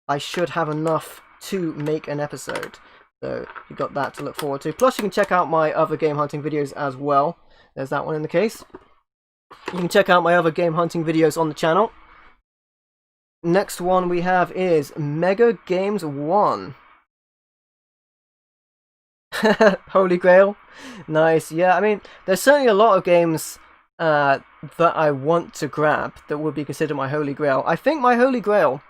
I should have enough to make an episode. So you got that to look forward to. Plus you can check out my other game hunting videos as well. There's that one in the case. You can check out my other game hunting videos on the channel. Next one we have is Mega Games 1. Holy Grail. Nice. Yeah, I mean, there's certainly a lot of games that I want to grab that would be considered my Holy Grail. I think my Holy Grail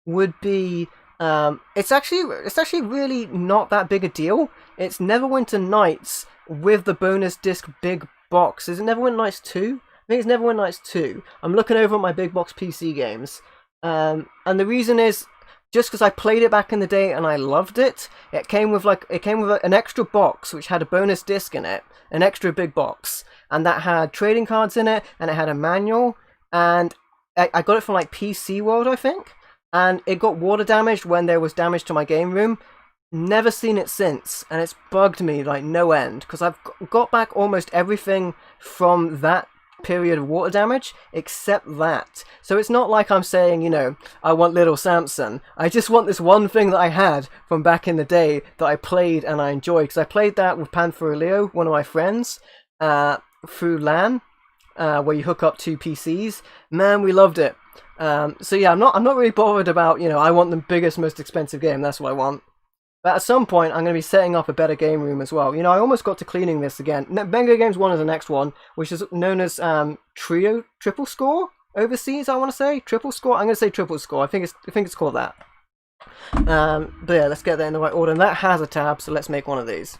would be... it's actually really not that big a deal. It's Neverwinter Nights with the bonus disc big box. Is it Neverwinter Nights 2? I think it's Neverwinter Nights 2. I'm looking over at my big box PC games. And the reason is, just because I played it back in the day and I loved it, it came with an extra box which had a bonus disc in it, an extra big box, and that had trading cards in it, and it had a manual, and I got it from like PC World, I think, and it got water damaged when there was damage to my game room. Never seen it since, and it's bugged me like no end, because I've got back almost everything from that period of water damage, except that. So it's not like I'm saying, you know, I want Little Samson. I just want this one thing that I had from back in the day that I played and I enjoyed. Because I played that with Panther Leo, one of my friends, through LAN, where you hook up 2 PCs. Man, we loved it. So yeah, I'm not really bothered about, you know, I want the biggest, most expensive game. That's what I want. But at some point, I'm going to be setting up a better game room as well. You know, I almost got to cleaning this again. Mega Games 1 is the next one, which is known as Triple Score overseas, I want to say. Triple Score? I'm going to say Triple Score. I think it's called that. But yeah, let's get that in the right order. And that has a tab, so let's make one of these.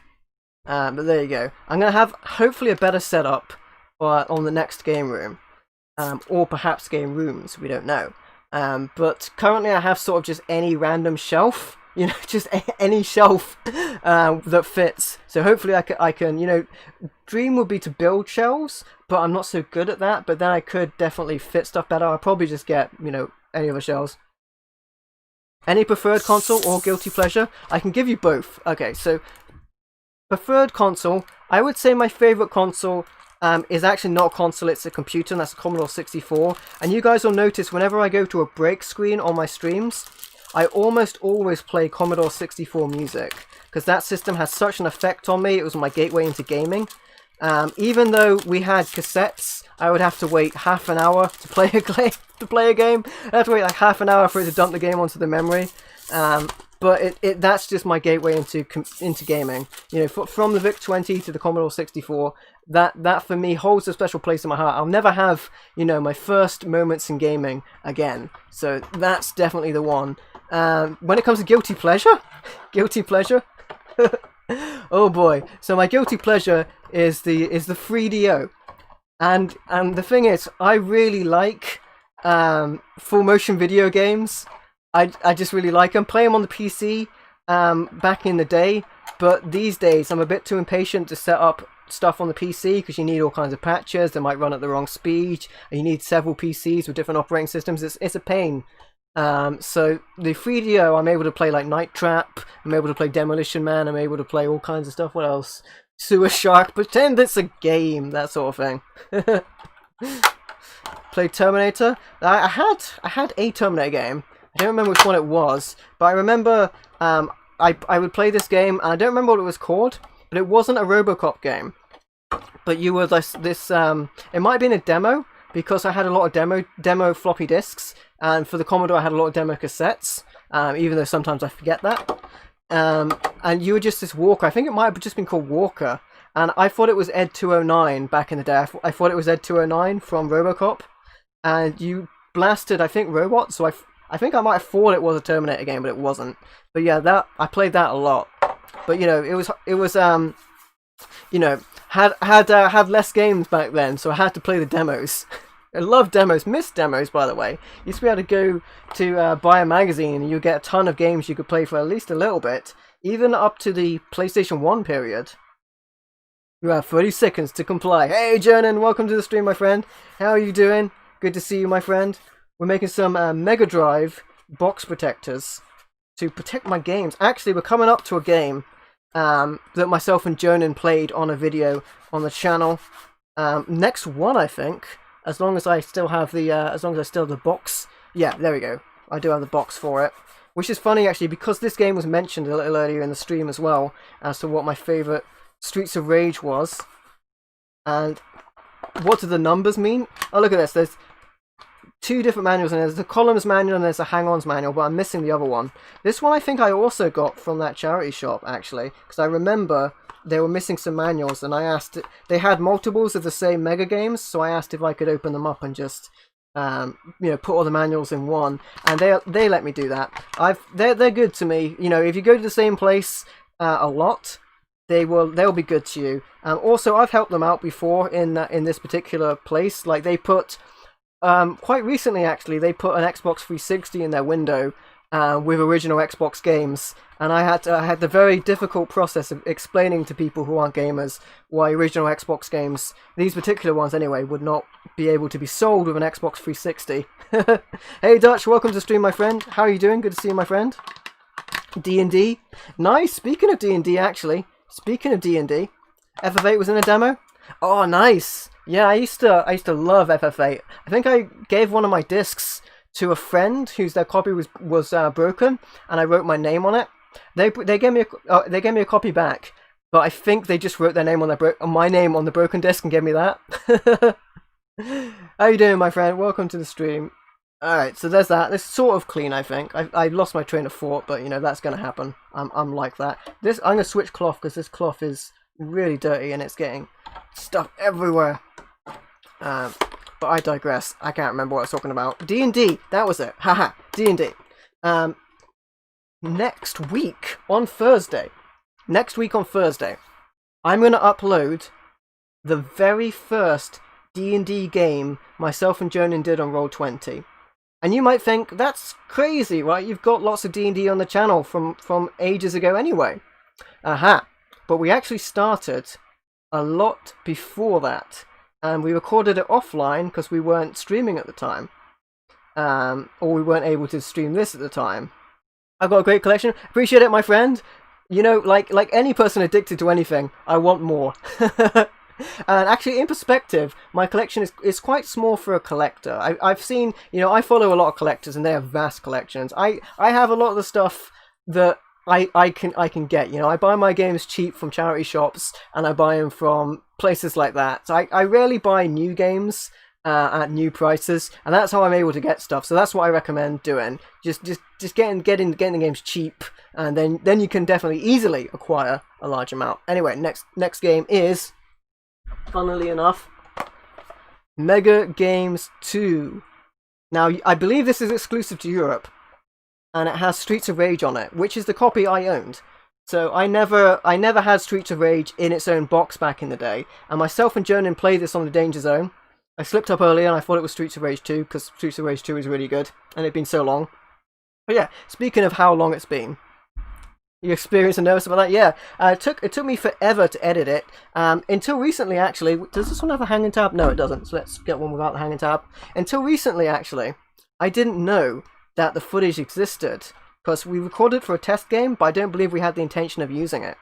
But there you go. I'm going to have, hopefully, a better setup on the next game room. Or perhaps game rooms, we don't know. But currently I have sort of just any random shelf. You know, just any shelf that fits. So hopefully I can, you know, dream would be to build shelves, but I'm not so good at that. But then I could definitely fit stuff better. I'll probably just get, you know, any other shelves. Any preferred console or guilty pleasure? I can give you both. Okay, so preferred console. I would say my favorite console is actually not a console, it's a computer, and that's a Commodore 64. And you guys will notice whenever I go to a break screen on my streams, I almost always play Commodore 64 music, because that system has such an effect on me. It was my gateway into gaming. Even though we had cassettes, I would have to wait half an hour to play a game. I have to wait like half an hour for it to dump the game onto the memory. But that's just my gateway into gaming. You know, from the VIC-20 to the Commodore 64, that for me holds a special place in my heart. I'll never have, you know, my first moments in gaming again. So that's definitely the one. When it comes to guilty pleasure, oh boy. So my guilty pleasure is the 3DO, and the thing is, I really like full motion video games. I just really like them. Play them on the PC back in the day, but these days I'm a bit too impatient to set up stuff on the PC because you need all kinds of patches that might run at the wrong speed, and you need several PCs with different operating systems. It's a pain. So the 3DO, I'm able to play like Night Trap, I'm able to play Demolition Man, I'm able to play all kinds of stuff. What else? Sewer Shark, pretend it's a game, that sort of thing. Play Terminator. I had a Terminator game. I don't remember which one it was, but I remember I would play this game, and I don't remember what it was called, but it wasn't a RoboCop game. But you were this it might have been a demo, because I had a lot of demo floppy disks, and for the Commodore I had a lot of demo cassettes, even though sometimes I forget that. And you were just this walker. I think it might have just been called Walker, and I thought it was Ed 209 back in the day. I thought it was Ed 209 from RoboCop, and you blasted, I think, robots. So I think I might have thought it was a Terminator game, but it wasn't. But yeah, I played that a lot. But you know, it was you know, had less games back then, so I had to play the demos. I love demos, missed demos, by the way. You used to be able to go to buy a magazine and you get a ton of games you could play for at least a little bit, even up to the PlayStation 1 period. You have 30 seconds to comply. Hey, Jernan, welcome to the stream, my friend. How are you doing? Good to see you, my friend. We're making some Mega Drive box protectors to protect my games. Actually, we're coming up to a game that myself and Jonan played on a video on the channel. Next one, I think, as long as I still have the box. Yeah, there we go. I do have the box for it, which is funny actually, because this game was mentioned a little earlier in the stream as well as to what my favorite Streets of Rage was. And what do the numbers mean? Oh, look at this. There's 2 different manuals, and there's the columns manual and there's a hang-ons manual, but I'm missing the other one. This one I think I also got from that charity shop, actually, because I remember they were missing some manuals, and I asked, they had multiples of the same Mega games, so I asked if I could open them up and just, you know, put all the manuals in one, and they let me do that. They're good to me. You know, if you go to the same place a lot, they'll be good to you. Also, I've helped them out before in this particular place. Like, they put quite recently, actually, they put an Xbox 360 in their window with original Xbox games, and I had the very difficult process of explaining to people who aren't gamers why original Xbox games, these particular ones anyway, would not be able to be sold with an Xbox 360. Hey Dutch, welcome to the stream, my friend. How are you doing? Good to see you, my friend. D&D. Nice. Speaking of D&D, actually, FF8 was in a demo. Oh, nice. Yeah, I used to love FF8. I think I gave one of my discs to a friend whose their copy was broken, and I wrote my name on it. They gave me a copy back, but I think they just wrote their name on my name on the broken disc and gave me that. How you doing, my friend? Welcome to the stream. Alright, so there's that. It's sort of clean, I think. I lost my train of thought, but you know, that's gonna happen. I'm like that. I'm gonna switch cloth because this cloth is really dirty and it's getting stuff everywhere. But I digress. I can't remember what I was talking about. D&D, that was it. Haha, D&D. Next week on Thursday, I'm gonna upload the very first D&D game myself and Jonan did on Roll20. And you might think, that's crazy, right? You've got lots of D&D on the channel from ages ago anyway. Aha. But we actually started a lot before that. And we recorded it offline because we weren't streaming at the time. Or we weren't able to stream this at the time. I've got a great collection. Appreciate it, my friend. You know, like any person addicted to anything, I want more. And actually, in perspective, my collection is quite small for a collector. I've seen, you know, I follow a lot of collectors, and they have vast collections. I have a lot of the stuff that I can get. You know, I buy my games cheap from charity shops, and I buy them from places like that. So I rarely buy new games at new prices, and that's how I'm able to get stuff. So that's what I recommend doing. Just getting the games cheap, and then you can definitely easily acquire a large amount. Anyway, next game is, funnily enough, Mega Games 2. Now, I believe this is exclusive to Europe, and it has Streets of Rage on it, which is the copy I owned. So I never had Streets of Rage in its own box back in the day, and myself and Jonan played this on the Danger Zone. I slipped up earlier and I thought it was Streets of Rage 2, because Streets of Rage 2 is really good, and it'd been so long. But yeah, speaking of how long it's been, you experienced a nervous about that? Yeah, it took me forever to edit it, until recently actually. Does this one have a hanging tab? No, it doesn't, so let's get one without the hanging tab. Until recently actually, I didn't know that the footage existed, because we recorded for a test game, but I don't believe we had the intention of using it.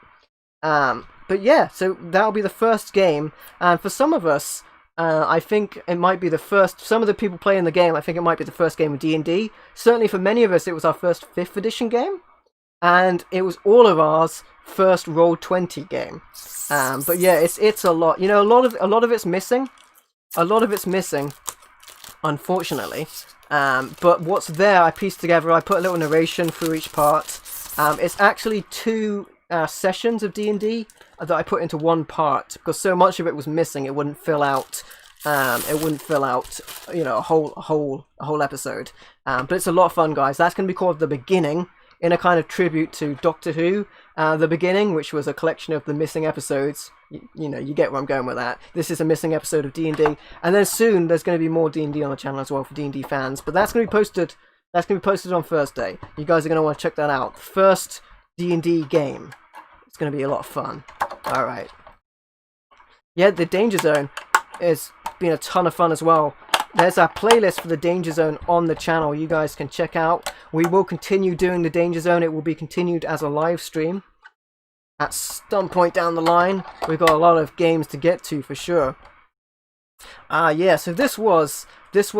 But yeah, so that'll be the first game, and for some of us, I think it might be the first, some of the people playing the game, I think it might be the first game of D&D. Certainly for many of us, it was our first 5th edition game. And it was all of ours first Roll20 game. But yeah, it's a lot. You know, a lot of it's missing. A lot of it's missing, unfortunately. But what's there, I pieced together. I put a little narration through each part. It's actually 2 sessions of D&D that I put into one part, because so much of it was missing. It wouldn't fill out. You know, a whole episode. But it's a lot of fun, guys. That's going to be called The Beginning, in a kind of tribute to Doctor Who, The Beginning, which was a collection of the missing episodes. You know, you get where I'm going with that. This is a missing episode of D&D, and then soon there's going to be more D&D on the channel as well for D&D fans. But that's going to be posted. That's going to be posted on Thursday. You guys are going to want to check that out. First D&D game. It's going to be a lot of fun. All right. Yeah, the Danger Zone has been a ton of fun as well. There's our playlist for the Danger Zone on the channel you guys can check out. We will continue doing the Danger Zone. It will be continued as a live stream at some point down the line. We've got a lot of games to get to for sure. Yeah, so this was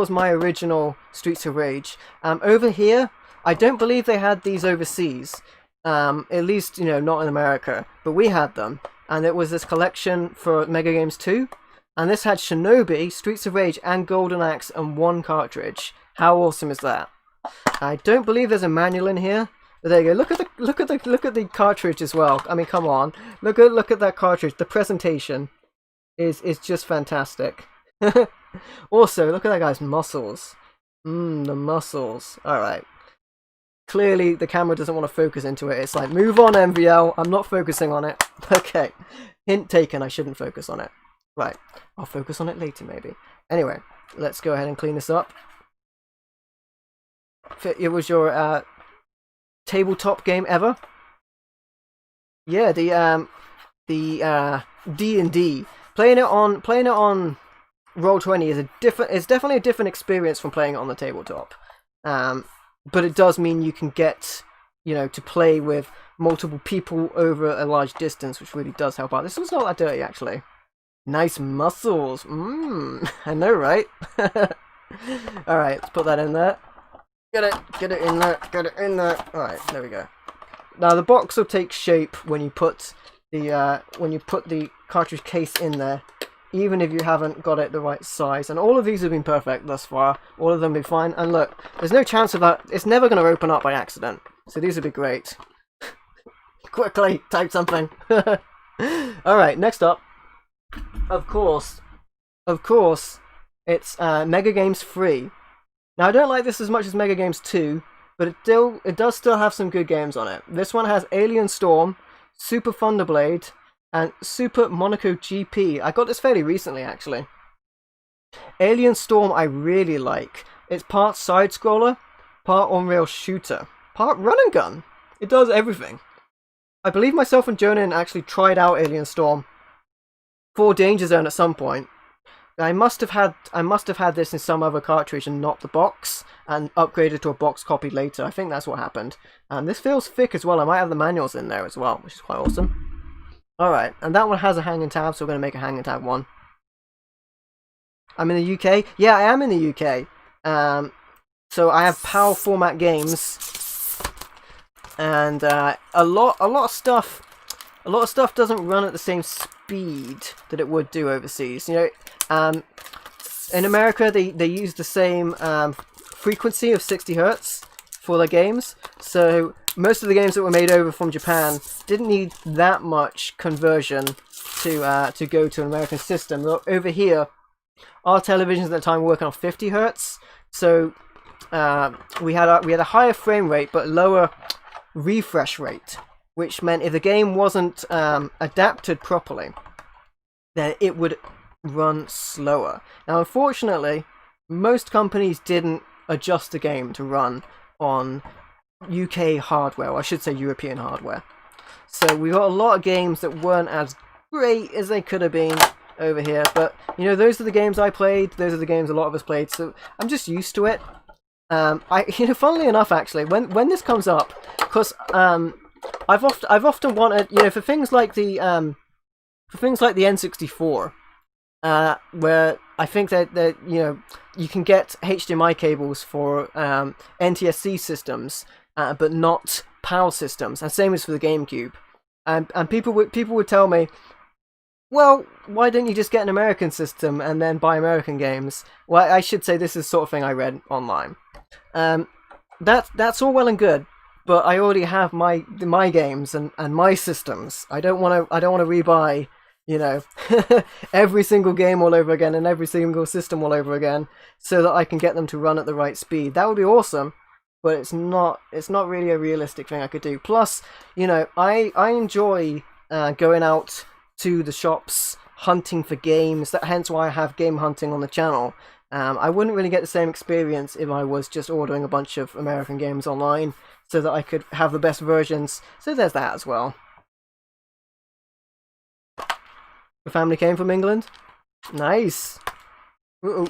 my original Streets of Rage. Over here, I don't believe they had these overseas. At least, you know, not in America. But we had them. And it was this collection for Mega Games 2. And this had Shinobi, Streets of Rage, and Golden Axe and 1 cartridge. How awesome is that? I don't believe there's a manual in here. But there you go. Look at the cartridge as well. I mean, come on. Look at that cartridge. The presentation is just fantastic. Also, look at that guy's muscles. The muscles. All right. Clearly, the camera doesn't want to focus into it. It's like, move on, MVL. I'm not focusing on it. Okay. Hint taken. I shouldn't focus on it. Right. I'll focus on it later, maybe. Anyway, let's go ahead and clean this up. It was your tabletop game ever? Yeah, the D&D. Playing it on Roll20 is definitely a different experience from playing it on the tabletop. But it does mean you can get, you know, to play with multiple people over a large distance, which really does help out. This one's not that dirty, actually. Nice muscles. I know, right? Alright, let's put that in there. Get it in there, get it in there. Alright, there we go. Now the box will take shape when you put the cartridge case in there, even if you haven't got it the right size. And all of these have been perfect thus far. All of them have been fine. And look, there's no chance of that. It's never going to open up by accident. So these would be great. Quickly, type something. Alright, next up. Of course, it's Mega Games 3. Now I don't like this as much as Mega Games 2, but it does still have some good games on it. This one has Alien Storm, Super Thunderblade, and Super Monaco GP. I got this fairly recently, actually. Alien Storm I really like. It's part side-scroller, part on-rail shooter, part run-and-gun. It does everything. I believe myself and Jonan actually tried out Alien Storm for Danger Zone at some point. I must have had this in some other cartridge and not the box, and upgraded to a box copy later. I think that's what happened. And this feels thick as well. I might have the manuals in there as well, which is quite awesome. Alright, and that one has a hanging tab, so we're going to make a hanging tab one. I'm in the UK? Yeah, I am in the UK. So I have PAL format games, and a lot of stuff doesn't run at the same speed that it would do overseas. You know, in America they use the same frequency of 60 Hertz for their games, so most of the games that were made over from Japan didn't need that much conversion to go to an American system. Over here, our televisions at the time were working on 50 Hertz, so we had a higher frame rate but lower refresh rate, which meant if the game wasn't adapted properly, then it would run slower. Now, unfortunately, most companies didn't adjust the game to run on UK hardware, or I should say European hardware. So we got a lot of games that weren't as great as they could have been over here, but you know, those are the games I played, those are the games a lot of us played, so I'm just used to it. Funnily enough, actually, when this comes up, because I've often wanted, you know, for things like the N64, where I think that you know, you can get HDMI cables for NTSC systems, but not PAL systems, and same as for the GameCube. And people would tell me, well, why don't you just get an American system and then buy American games? Well, I should say this is the sort of thing I read online. That's all well and good, but I already have my games and my systems. I don't want to rebuy, you know, every single game all over again and every single system all over again, so that I can get them to run at the right speed. That would be awesome, but it's not really a realistic thing I could do. Plus, you know, I enjoy going out to the shops hunting for games. Hence why I have game hunting on the channel. I wouldn't really get the same experience if I was just ordering a bunch of American games online, so that I could have the best versions. So there's that as well. The family came from England. Nice. Ooh.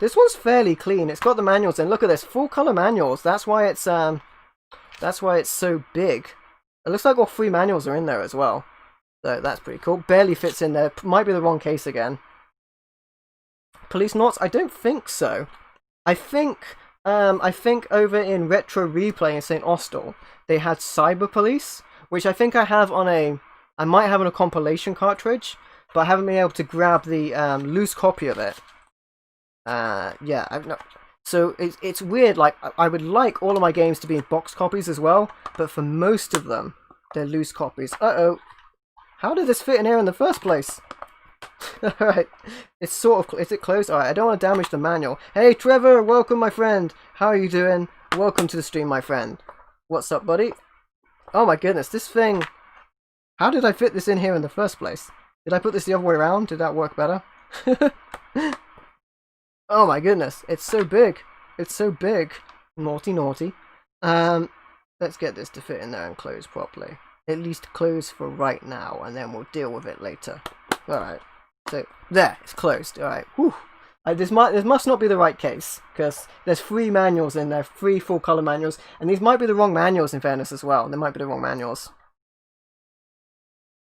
This one's fairly clean. It's got the manuals in. Look at this, full color manuals. That's why it's so big. It looks like all 3 manuals are in there as well. So that's pretty cool. Barely fits in there. Might be the wrong case again. Police Knots? I don't think so. I think over in Retro Replay in St. Austell, they had Cyber Police, which I think I have on I might have on a compilation cartridge, but I haven't been able to grab the loose copy of it. Yeah, I've not. So it's weird. Like, I would like all of my games to be in box copies as well, but for most of them, they're loose copies. Uh-oh. How did this fit in here in the first place? Alright, it's sort of... Is it closed? Alright, I don't want to damage the manual. Hey, Trevor! Welcome, my friend! How are you doing? Welcome to the stream, my friend. What's up, buddy? Oh my goodness, this thing... How did I fit this in here in the first place? Did I put this the other way around? Did that work better? Oh my goodness, it's so big. It's so big. Naughty, naughty. Let's get this to fit in there and close properly. At least close for right now, and then we'll deal with it later. Alright. So, there, it's closed. Alright, whew. This must not be the right case, because there's 3 manuals in there, 3 full color manuals, and these might be the wrong manuals in fairness as well. They might be the wrong manuals.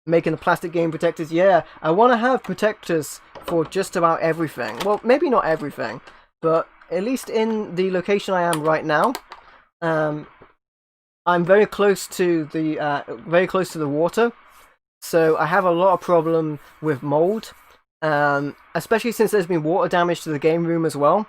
Making the plastic game protectors, yeah. I want to have protectors for just about everything. Well, maybe not everything, but at least in the location I am right now, I'm very close to the water, so I have a lot of problem with mold, especially since there's been water damage to the game room as well.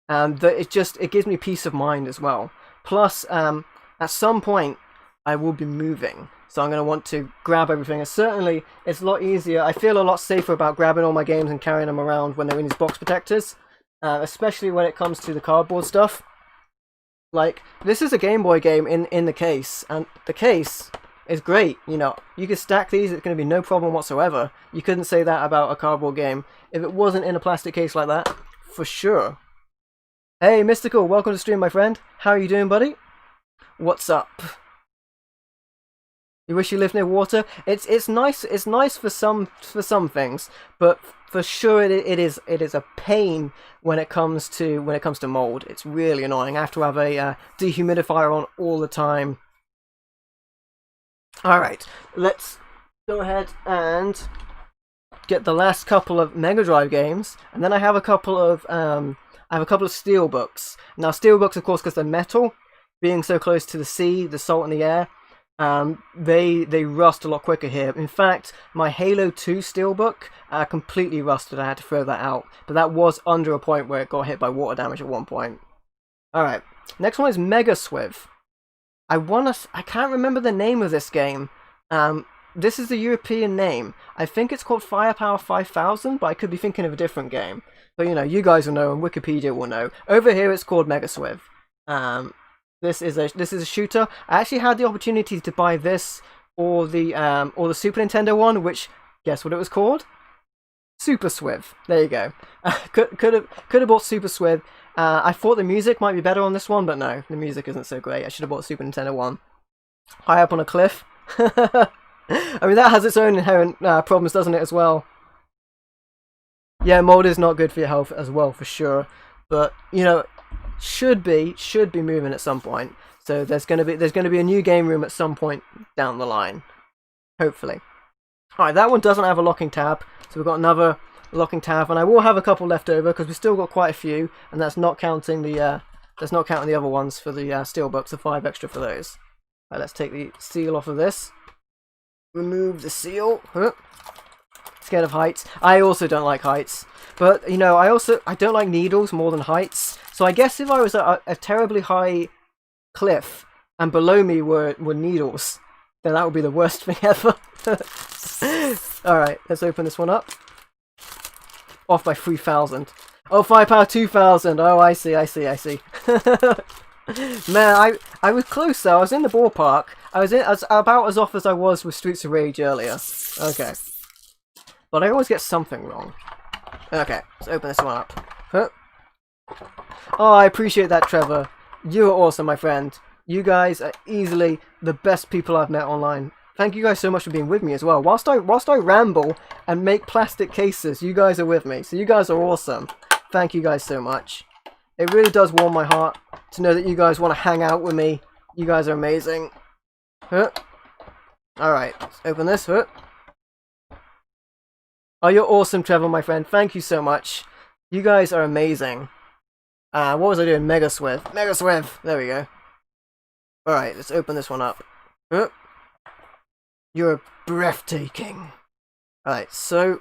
That it gives me peace of mind as well. Plus, at some point, I will be moving, so I'm going to want to grab everything. And certainly, it's a lot easier. I feel a lot safer about grabbing all my games and carrying them around when they're in these box protectors, especially when it comes to the cardboard stuff. Like, this is a Game Boy game in the case, and the case is great. You know, you can stack these, it's going to be no problem whatsoever. You couldn't say that about a cardboard game if it wasn't in a plastic case like that, for sure. Hey, Mystical, welcome to the stream, my friend. How are you doing, buddy? What's up? You wish you lived near water? It's nice. It's nice for some things, but for sure it is a pain when it comes to mold. It's really annoying. I have to have a dehumidifier on all the time. All right, let's go ahead and get the last couple of Mega Drive games, and then I have a couple of steelbooks. Now, steelbooks, of course, because they're metal, being so close to the sea, the salt in the air. They rust a lot quicker here. In fact, my Halo 2 steelbook completely rusted. I had to throw that out. But that was under a point where it got hit by water damage at one point. Alright, next one is Mega Swiv. I can't remember the name of this game. This is the European name. I think it's called Firepower 5000, but I could be thinking of a different game. But you know, you guys will know and Wikipedia will know. Over here it's called Mega Swiv. This is a shooter. I actually had the opportunity to buy this or the Super Nintendo one, which, guess what it was called? Super Swiv. There you go. Could have bought Super Swiv. I thought the music might be better on this one, but no, the music isn't so great. I should have bought the Super Nintendo one. High up on a cliff. I mean, that has its own inherent problems, doesn't it, as well? Yeah, mold is not good for your health as well, for sure. But you know, should be moving at some point. So there's gonna be a new game room at some point down the line, hopefully. All right, that one doesn't have a locking tab, so we've got another locking tab, and I will have a couple left over because we've still got quite a few, and that's not counting the other ones for the steelbooks. So 5 extra for those. All right, let's take the seal off of this. Remove the seal. Scared of heights. I also don't like heights, but you know, I don't like needles more than heights. So I guess if I was at a terribly high cliff and below me were needles, then that would be the worst thing ever. Alright, let's open this one up. Off by 3,000. Oh, Firepower 2000. Oh, I see. Man, I was close though. I was in the ballpark. I was about as off as I was with Streets of Rage earlier. Okay. But I always get something wrong. Okay, let's open this one up. Huh? Oh, I appreciate that, Trevor. You are awesome, my friend. You guys are easily the best people I've met online. Thank you guys so much for being with me as well. Whilst I ramble and make plastic cases, you guys are with me. So you guys are awesome. Thank you guys so much. It really does warm my heart to know that you guys want to hang out with me. You guys are amazing. Huh? Alright, let's open this. Huh? Oh, you're awesome, Trevor, my friend. Thank you so much. You guys are amazing. What was I doing? Mega Swiv. Mega Swiv! There we go. Alright, let's open this one up. You're breathtaking. Alright, so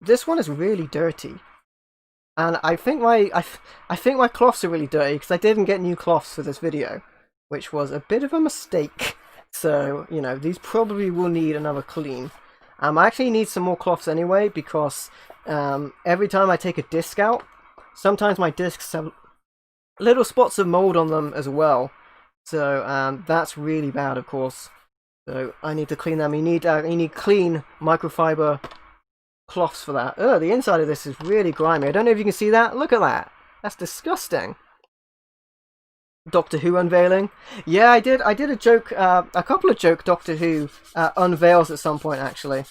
this one is really dirty. And I think my cloths are really dirty because I didn't get new cloths for this video, which was a bit of a mistake. So, you know, these probably will need another clean. I actually need some more cloths anyway because every time I take a disc out, sometimes my discs have little spots of mold on them as well. So that's really bad, of course. So I need to clean them. You need clean microfiber cloths for that. Oh, the inside of this is really grimy. I don't know if you can see that. Look at that. That's disgusting. Doctor Who unveiling. Yeah, I did a joke, a couple of joke Doctor Who unveils at some point actually,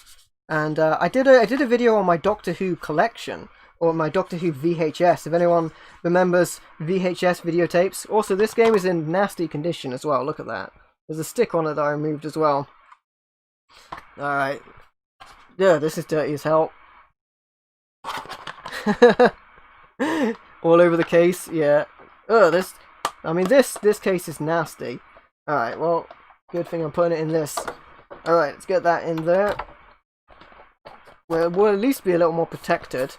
and I did a video on my Doctor Who collection, or my Doctor Who VHS. If anyone remembers VHS videotapes. Also, this game is in nasty condition as well. Look at that. There's a stick on it that I removed as well. Alright. Yeah, this is dirty as hell. All over the case, yeah. Oh, this case is nasty. Alright, well, good thing I'm putting it in this. Alright, let's get that in there. Well, we'll at least be a little more protected.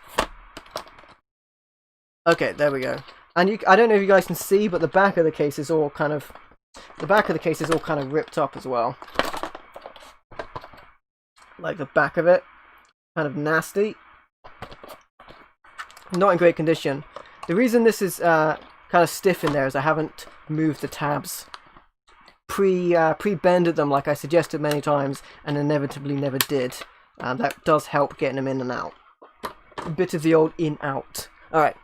Okay, there we go. And I don't know if you guys can see, but the back of the case is all kind of ripped up as well. Like the back of it, kind of nasty. Not in great condition. The reason this is kind of stiff in there is I haven't moved the tabs. Pre-bended them like I suggested many times, and inevitably never did. That does help getting them in and out. A bit of the old in-out. Alright.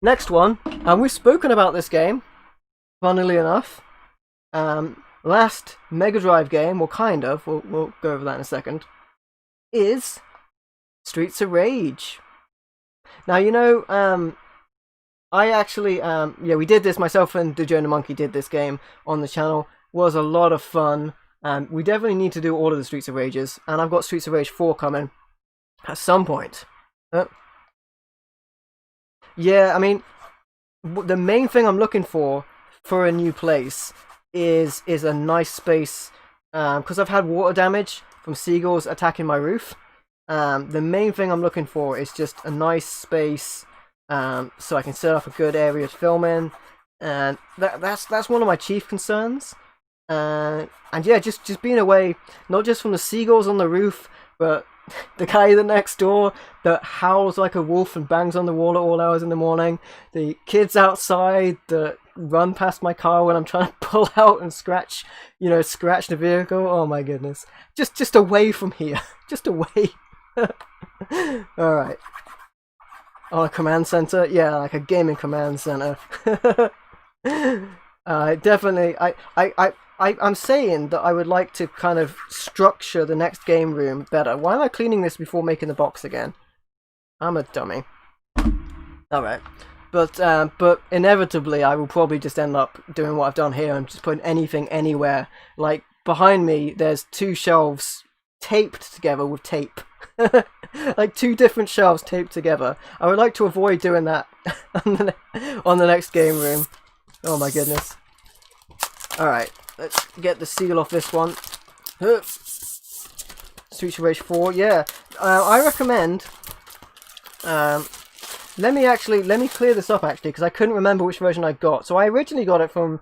Next one, and we've spoken about this game, funnily enough. Last Mega Drive game, well kind of, we'll go over that in a second, is Streets of Rage. Now, you know, I actually, yeah, we did this, myself and the Jonah Monkey did this game on the channel. Was a lot of fun. We definitely need to do all of the Streets of Rages, and I've got Streets of Rage 4 coming at some point. Yeah, I mean, the main thing I'm looking for a new place is a nice space, because I've had water damage from seagulls attacking my roof. The main thing I'm looking for is just a nice space, so I can set up a good area to film in, and that's one of my chief concerns. And yeah, just being away, not just from the seagulls on the roof, but the guy the next door that howls like a wolf and bangs on the wall at all hours in the morning, the kids outside that run past my car when I'm trying to pull out and scratch the vehicle. Oh my goodness, just away from here, just away. Alright. Oh, a command center? Yeah, like a gaming command center. Definitely, I'm saying that I would like to kind of structure the next game room better. Why am I cleaning this before making the box again? I'm a dummy. Alright. But inevitably I will probably just end up doing what I've done here and just putting anything anywhere. Like, behind me, there's 2 shelves taped together with tape. Like 2 different shelves taped together. I would like to avoid doing that on the next game room. Oh my goodness. Alright, let's get the seal off this one. Streets of Rage 4, yeah. I recommend... let me clear this up actually, because I couldn't remember which version I got. So I originally got it from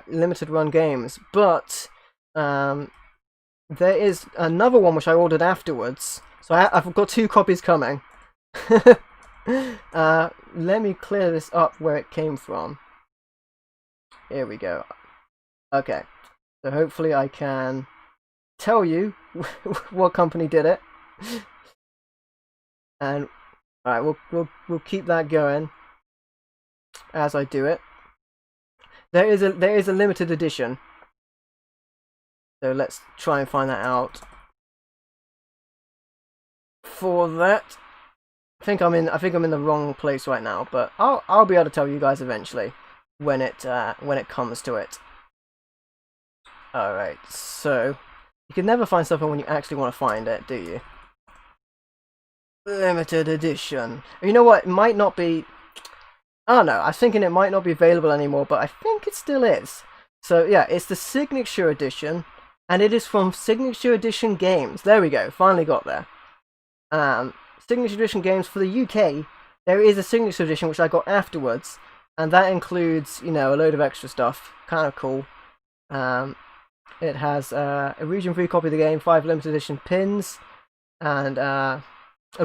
Limited Run Games, but there is another one which I ordered afterwards. So I've got 2 copies coming. Let me clear this up where it came from. Here we go. Okay, so hopefully I can tell you what company did it. And alright, we'll keep that going as I do it. There is a limited edition. So let's try and find that out. For that, I think I'm in the wrong place right now, but I'll be able to tell you guys eventually when it comes to it. Alright, so you can never find something when you actually want to find it, do you? Limited edition. You know what? It might not be. I don't know. I was thinking it might not be available anymore, but I think it still is. So yeah, it's the Signature Edition, and it is from Signature Edition Games. There we go. Finally got there. Signature Edition Games for the UK. There is a Signature Edition which I got afterwards, and that includes, you know, a load of extra stuff. Kind of cool. It has a region-free copy of the game, 5 limited edition pins, and a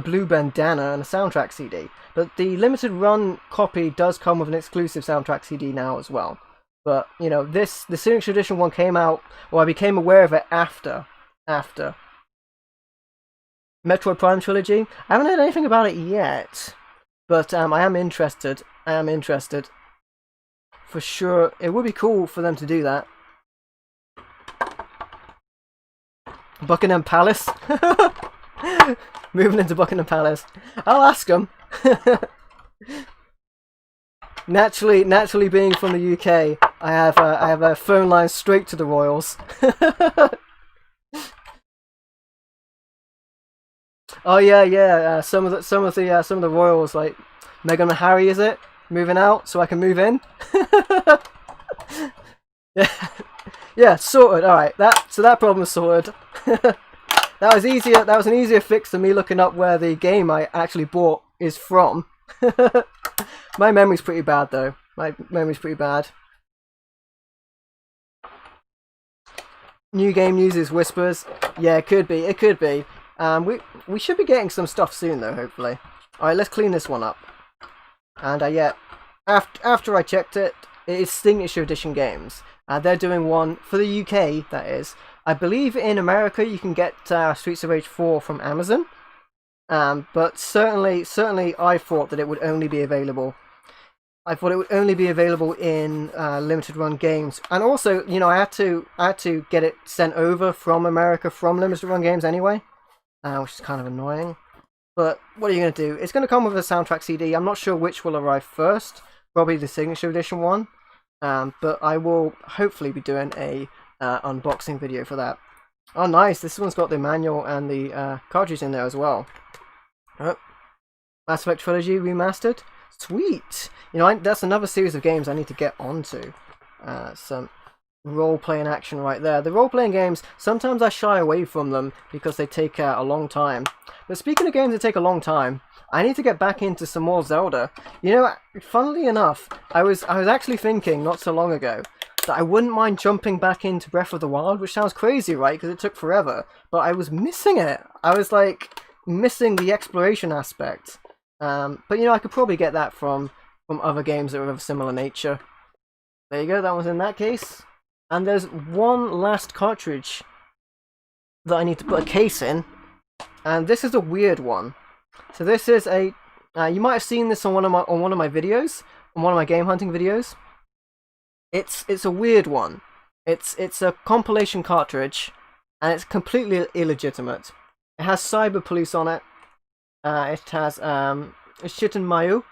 blue bandana and a soundtrack CD. But the limited run copy does come with an exclusive soundtrack CD now as well. But, you know, the Signature Edition one came out, or I became aware of it after Metroid Prime Trilogy. I haven't heard anything about it yet, but I am interested. For sure, it would be cool for them to do that. Buckingham Palace. Moving into Buckingham Palace. I'll ask them. Naturally being from the UK, I have a phone line straight to the royals. Oh yeah, yeah. Some of the royals, like Meghan and Harry, is it moving out so I can move in? Yeah, yeah, sorted. All right, that problem is sorted. That was easier. That was an easier fix than me looking up where the game I actually bought is from. My memory's pretty bad though. My memory's pretty bad. New game uses whispers. Yeah, it could be. It could be. We should be getting some stuff soon though, hopefully. All right, let's clean this one up. And yeah, after I checked it, it is Signature Edition games. They're doing one for the UK. That is, I believe in America you can get Streets of Rage 4 from Amazon. But certainly, I thought that it would only be available. I thought it would only be available in limited run games, and also, you know, I had to get it sent over from America from limited run games anyway, which is kind of annoying. But what are you going to do? It's going to come with a soundtrack CD. I'm not sure which will arrive first. Probably the Signature Edition one. But I will hopefully be doing a unboxing video for that. Oh, nice! This one's got the manual and the cartridge in there as well. Oh, Mass Effect Trilogy Remastered. Sweet! You know, that's another series of games I need to get onto. Some role-playing action right there. The role-playing games, sometimes I shy away from them because they take a long time. But speaking of games that take a long time, I need to get back into some more Zelda. You know, funnily enough, I was actually thinking not so long ago that I wouldn't mind jumping back into Breath of the Wild, which sounds crazy, right? Because it took forever. But I was missing it. I was like missing the exploration aspect. But you know, I could probably get that from other games that are of a similar nature. There you go, that one's in that case. And there's one last cartridge that I need to put a case in. And this is a weird one. So this is a... you might have seen this on one of my videos, on one of my game hunting videos. It's a weird one. It's a compilation cartridge, and it's completely illegitimate. It has Cyber Police on it. It has Shitten Mayu,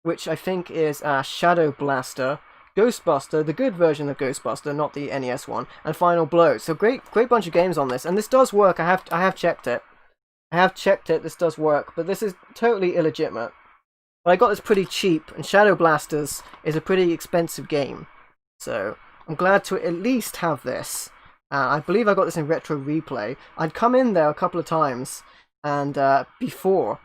which I think is Shadow Blaster, Ghostbuster, the good version of Ghostbuster, not the NES one, and Final Blow. So great bunch of games on this, and this does work. I have checked it. This does work, but this is totally illegitimate. But I got this pretty cheap, and Shadow Blasters is a pretty expensive game. So I'm glad to at least have this. I believe I got this in Retro Replay. I'd come in there a couple of times, and before,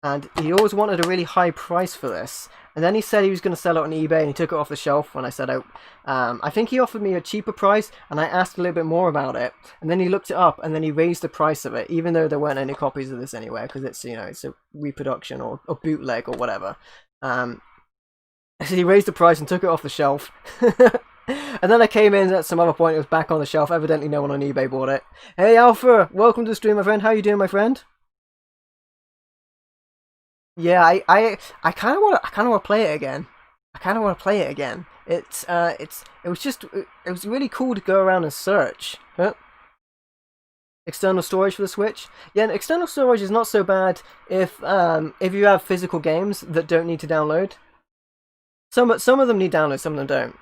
and he always wanted a really high price for this. And then he said he was going to sell it on eBay, and he took it off the shelf when I said out. I think he offered me a cheaper price, and I asked a little bit more about it. And then he looked it up, and then he raised the price of it, even though there weren't any copies of this anywhere, because it's, you know, it's a reproduction or a bootleg or whatever. So he raised the price and took it off the shelf. And then I came in at some other point, it was back on the shelf. Evidently no one on eBay bought it. Hey Alpha, welcome to the stream, my friend. How you doing, my friend? Yeah, I kind of want to play it again. It was really cool to go around and search. Huh? External storage for the Switch. Yeah, and external storage is not so bad if you have physical games that don't need to download. Some of them need download, some of them don't.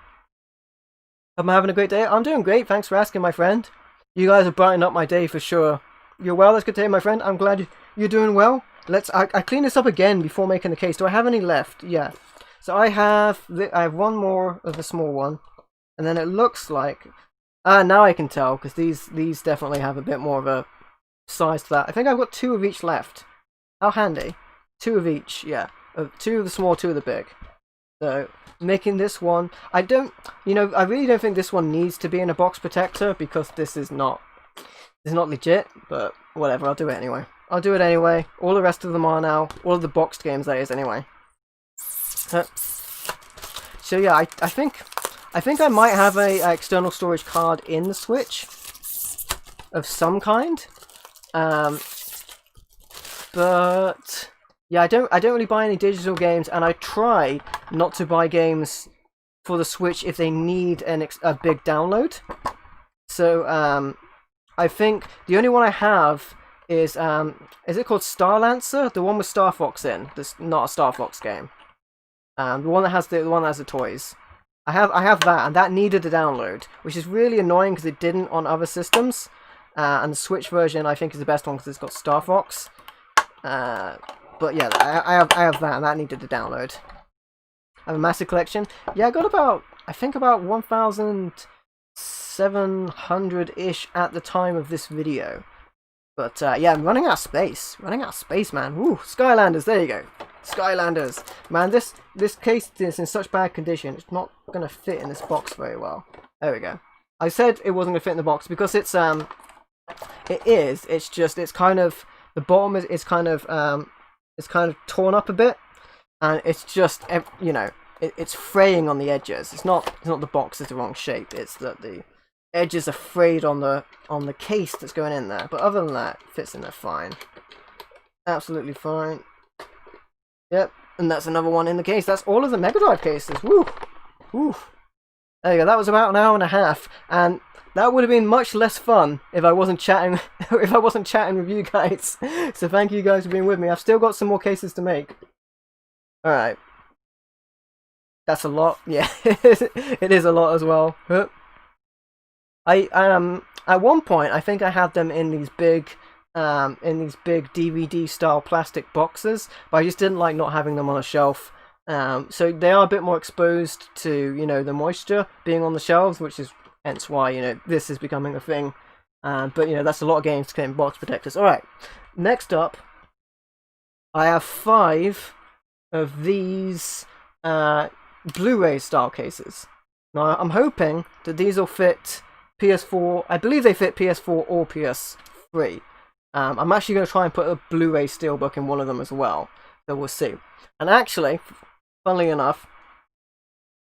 Am I having a great day? I'm doing great. Thanks for asking, my friend. You guys have brightened up my day for sure. You're well. That's good to hear, my friend. I'm glad you're doing well. I clean this up again before making the case. Do I have any left? Yeah. So I have one more of the small one, and then it looks like now I can tell because these definitely have a bit more of a size to that. I think I've got 2 of each left. How handy. 2 of each. Yeah. 2 of the small, 2 of the big. So making this one, I really don't think this one needs to be in a box protector because this is not legit. But whatever, I'll do it anyway. All the rest of them are now. All of the boxed games, that is, anyway. So yeah, I think I might have a external storage card in the Switch of some kind. But yeah, I don't really buy any digital games, and I try not to buy games for the Switch if they need a big download. So I think the only one I have is it called Star Lancer? The one with Star Fox in. This not a Star Fox game. The one that has the toys. I have that, and that needed a download, which is really annoying because it didn't on other systems. And the Switch version I think is the best one because it's got Star Fox. But yeah, I have that, and that needed to download. I have a massive collection. Yeah, I got about, I think about 1,700-ish at the time of this video. But yeah, I'm running out of space. Running out of space, man. Woo, Skylanders, there you go. Skylanders. Man, this case is in such bad condition, it's not going to fit in this box very well. There we go. I said it wasn't going to fit in the box because it's, it's just, it's kind of, the bottom is kind of torn up a bit. And it's just, you know, it's fraying on the edges. It's not the box is the wrong shape. It's that the edges are frayed on the case that's going in there. But other than that, it fits in there fine. Absolutely fine. Yep, and that's another one in the case. That's all of the Mega Drive cases. Woo! Woo! There you go. That was about an hour and a half, and that would have been much less fun if I wasn't chatting. If I wasn't chatting with you guys. So thank you guys for being with me. I've still got some more cases to make. All right. That's a lot. Yeah, it is a lot as well. At one point I think I had them in these big DVD style plastic boxes, but I just didn't like not having them on a shelf. So they are a bit more exposed to, you know, the moisture being on the shelves, which is hence why, you know, this is becoming a thing. But you know, that's a lot of games to get in box protectors. All right, next up, I have 5 of these Blu-ray style cases. Now I'm hoping that these will fit PS4. I believe they fit PS4 or PS3. I'm actually going to try and put a Blu-ray steelbook in one of them as well, so we'll see. And actually, funnily enough,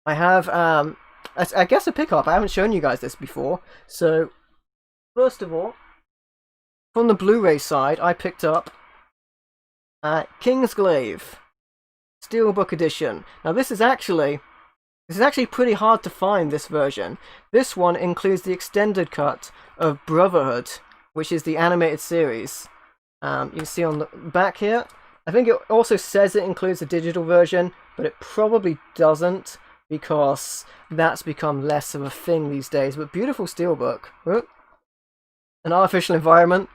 I have I guess a pickup. I haven't shown you guys this before. So first of all, from the Blu-ray side, I picked up Kingsglaive Steelbook Edition. Now this is actually pretty hard to find, this version. This one includes the extended cut of Brotherhood, which is the animated series. You can see on the back here. I think it also says it includes a digital version, but it probably doesn't, because that's become less of a thing these days. But beautiful steelbook. An artificial environment.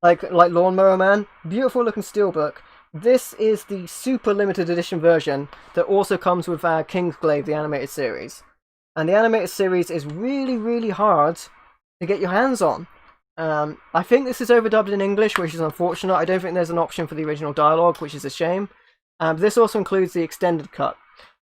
like Lawnmower Man. Beautiful looking steelbook. This is the super limited edition version that also comes with Kingsglaive, the animated series. And the animated series is really, really hard to get your hands on. I think this is overdubbed in English, which is unfortunate. I don't think there's an option for the original dialogue, which is a shame. This also includes the extended cut.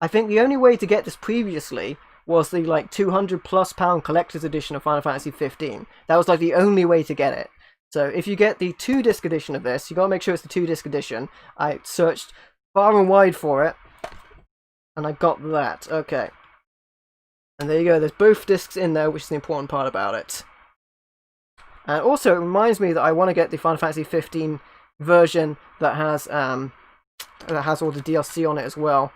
I think the only way to get this previously was the like £200+ collector's edition of Final Fantasy 15. That was like the only way to get it. So if you get the 2-disc edition of this, you gotta make sure it's the 2-disc edition. I searched far and wide for it, and I got that. Okay. And there you go, there's both discs in there, which is the important part about it. And also, it reminds me that I want to get the Final Fantasy 15 version that has all the DLC on it as well.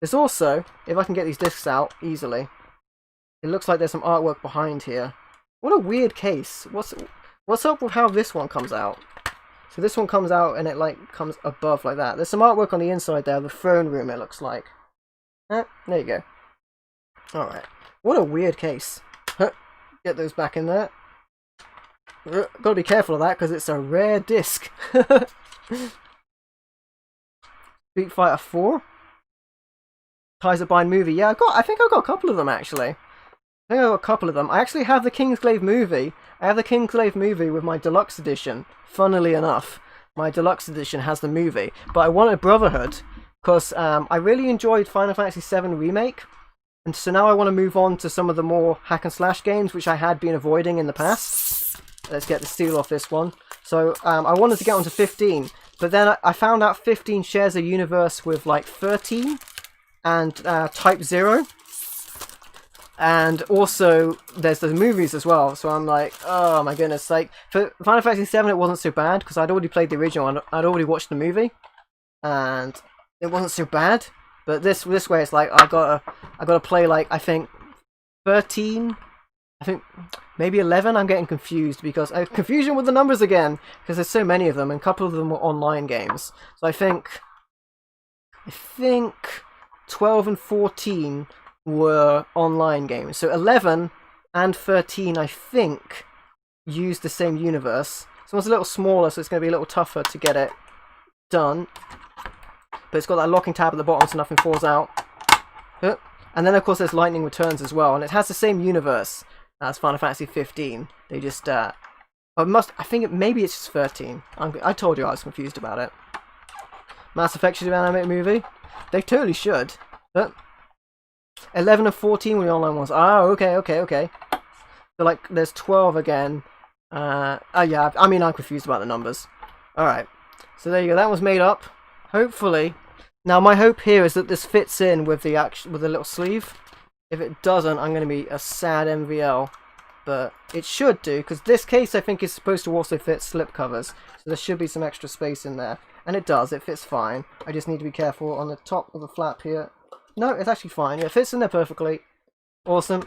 There's also, if I can get these discs out easily, it looks like there's some artwork behind here. What a weird case. What's up with how this one comes out? So this one comes out and it like comes above like that. There's some artwork on the inside there, the throne room it looks like. There you go. Alright. What a weird case. Get those back in there. Gotta be careful of that because it's a rare disc. Street Fighter 4? Kaiser Bind movie. Yeah, I think I've got a couple of them actually. I actually have the Kingsglaive movie. I have the Kingsglaive movie with my deluxe edition. Funnily enough, my deluxe edition has the movie. But I wanted Brotherhood because I really enjoyed Final Fantasy VII Remake. And so now I want to move on to some of the more hack and slash games which I had been avoiding in the past. Let's get the seal off this one. So I wanted to get onto 15. But then I found out 15 shares a universe with like 13 and Type 0. And also, there's the movies as well, so I'm like, oh my goodness, like, for Final Fantasy VII it wasn't so bad, because I'd already played the original, and I'd already watched the movie, and it wasn't so bad, but this way it's like, I gotta play, like, I think, 13, I think, maybe 11, I'm getting confused, because, confusion with the numbers again, because there's so many of them, and a couple of them were online games, so I think 12 and 14 were online games. So 11 and 13, I think, used the same universe. This one's a little smaller, so it's going to be a little tougher to get it done. But it's got that locking tab at the bottom so nothing falls out. And then of course there's lightning returns as well, and it has the same universe as Final Fantasy 15. They just I think maybe it's just 13. I told you I was confused about it. Mass Effect should do an animated movie. They totally should. 11 and 14 were the online ones. Oh, okay. So like there's 12 again. Yeah, I mean I'm confused about the numbers. Alright. So there you go, that was made up. Hopefully. Now my hope here is that this fits in with the little sleeve. If it doesn't, I'm going to be a sad MVL. But it should do, because this case I think is supposed to also fit slip covers. So there should be some extra space in there. And it does, it fits fine. I just need to be careful on the top of the flap here. No, it's actually fine. Yeah, it fits in there perfectly. Awesome.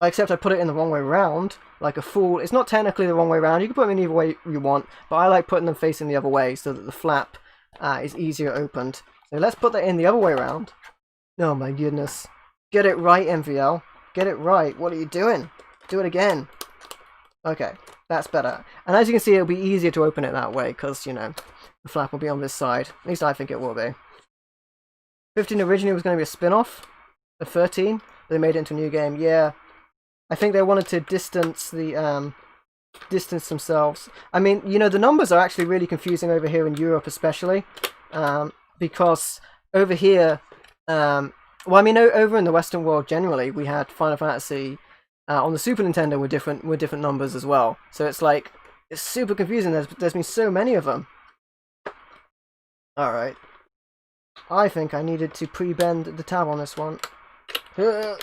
Except I put it in the wrong way around, like a fool. It's not technically the wrong way around. You can put them in either way you want, but I like putting them facing the other way so that the flap is easier opened. So let's put that in the other way around. Oh my goodness. Get it right, MVL. Get it right. What are you doing? Do it again. Okay, that's better. And as you can see, it'll be easier to open it that way because, you know, the flap will be on this side. At least I think it will be. 15 originally was going to be a spin-off of 13, but they made it into a new game. Yeah, I think they wanted to distance themselves. I mean, you know, the numbers are actually really confusing over here in Europe, especially because over here, well, I mean, over in the Western world generally, we had Final Fantasy on the Super Nintendo with different numbers as well. So it's like it's super confusing. There's been so many of them. All right. I think I needed to pre-bend the tab on this one. Okay.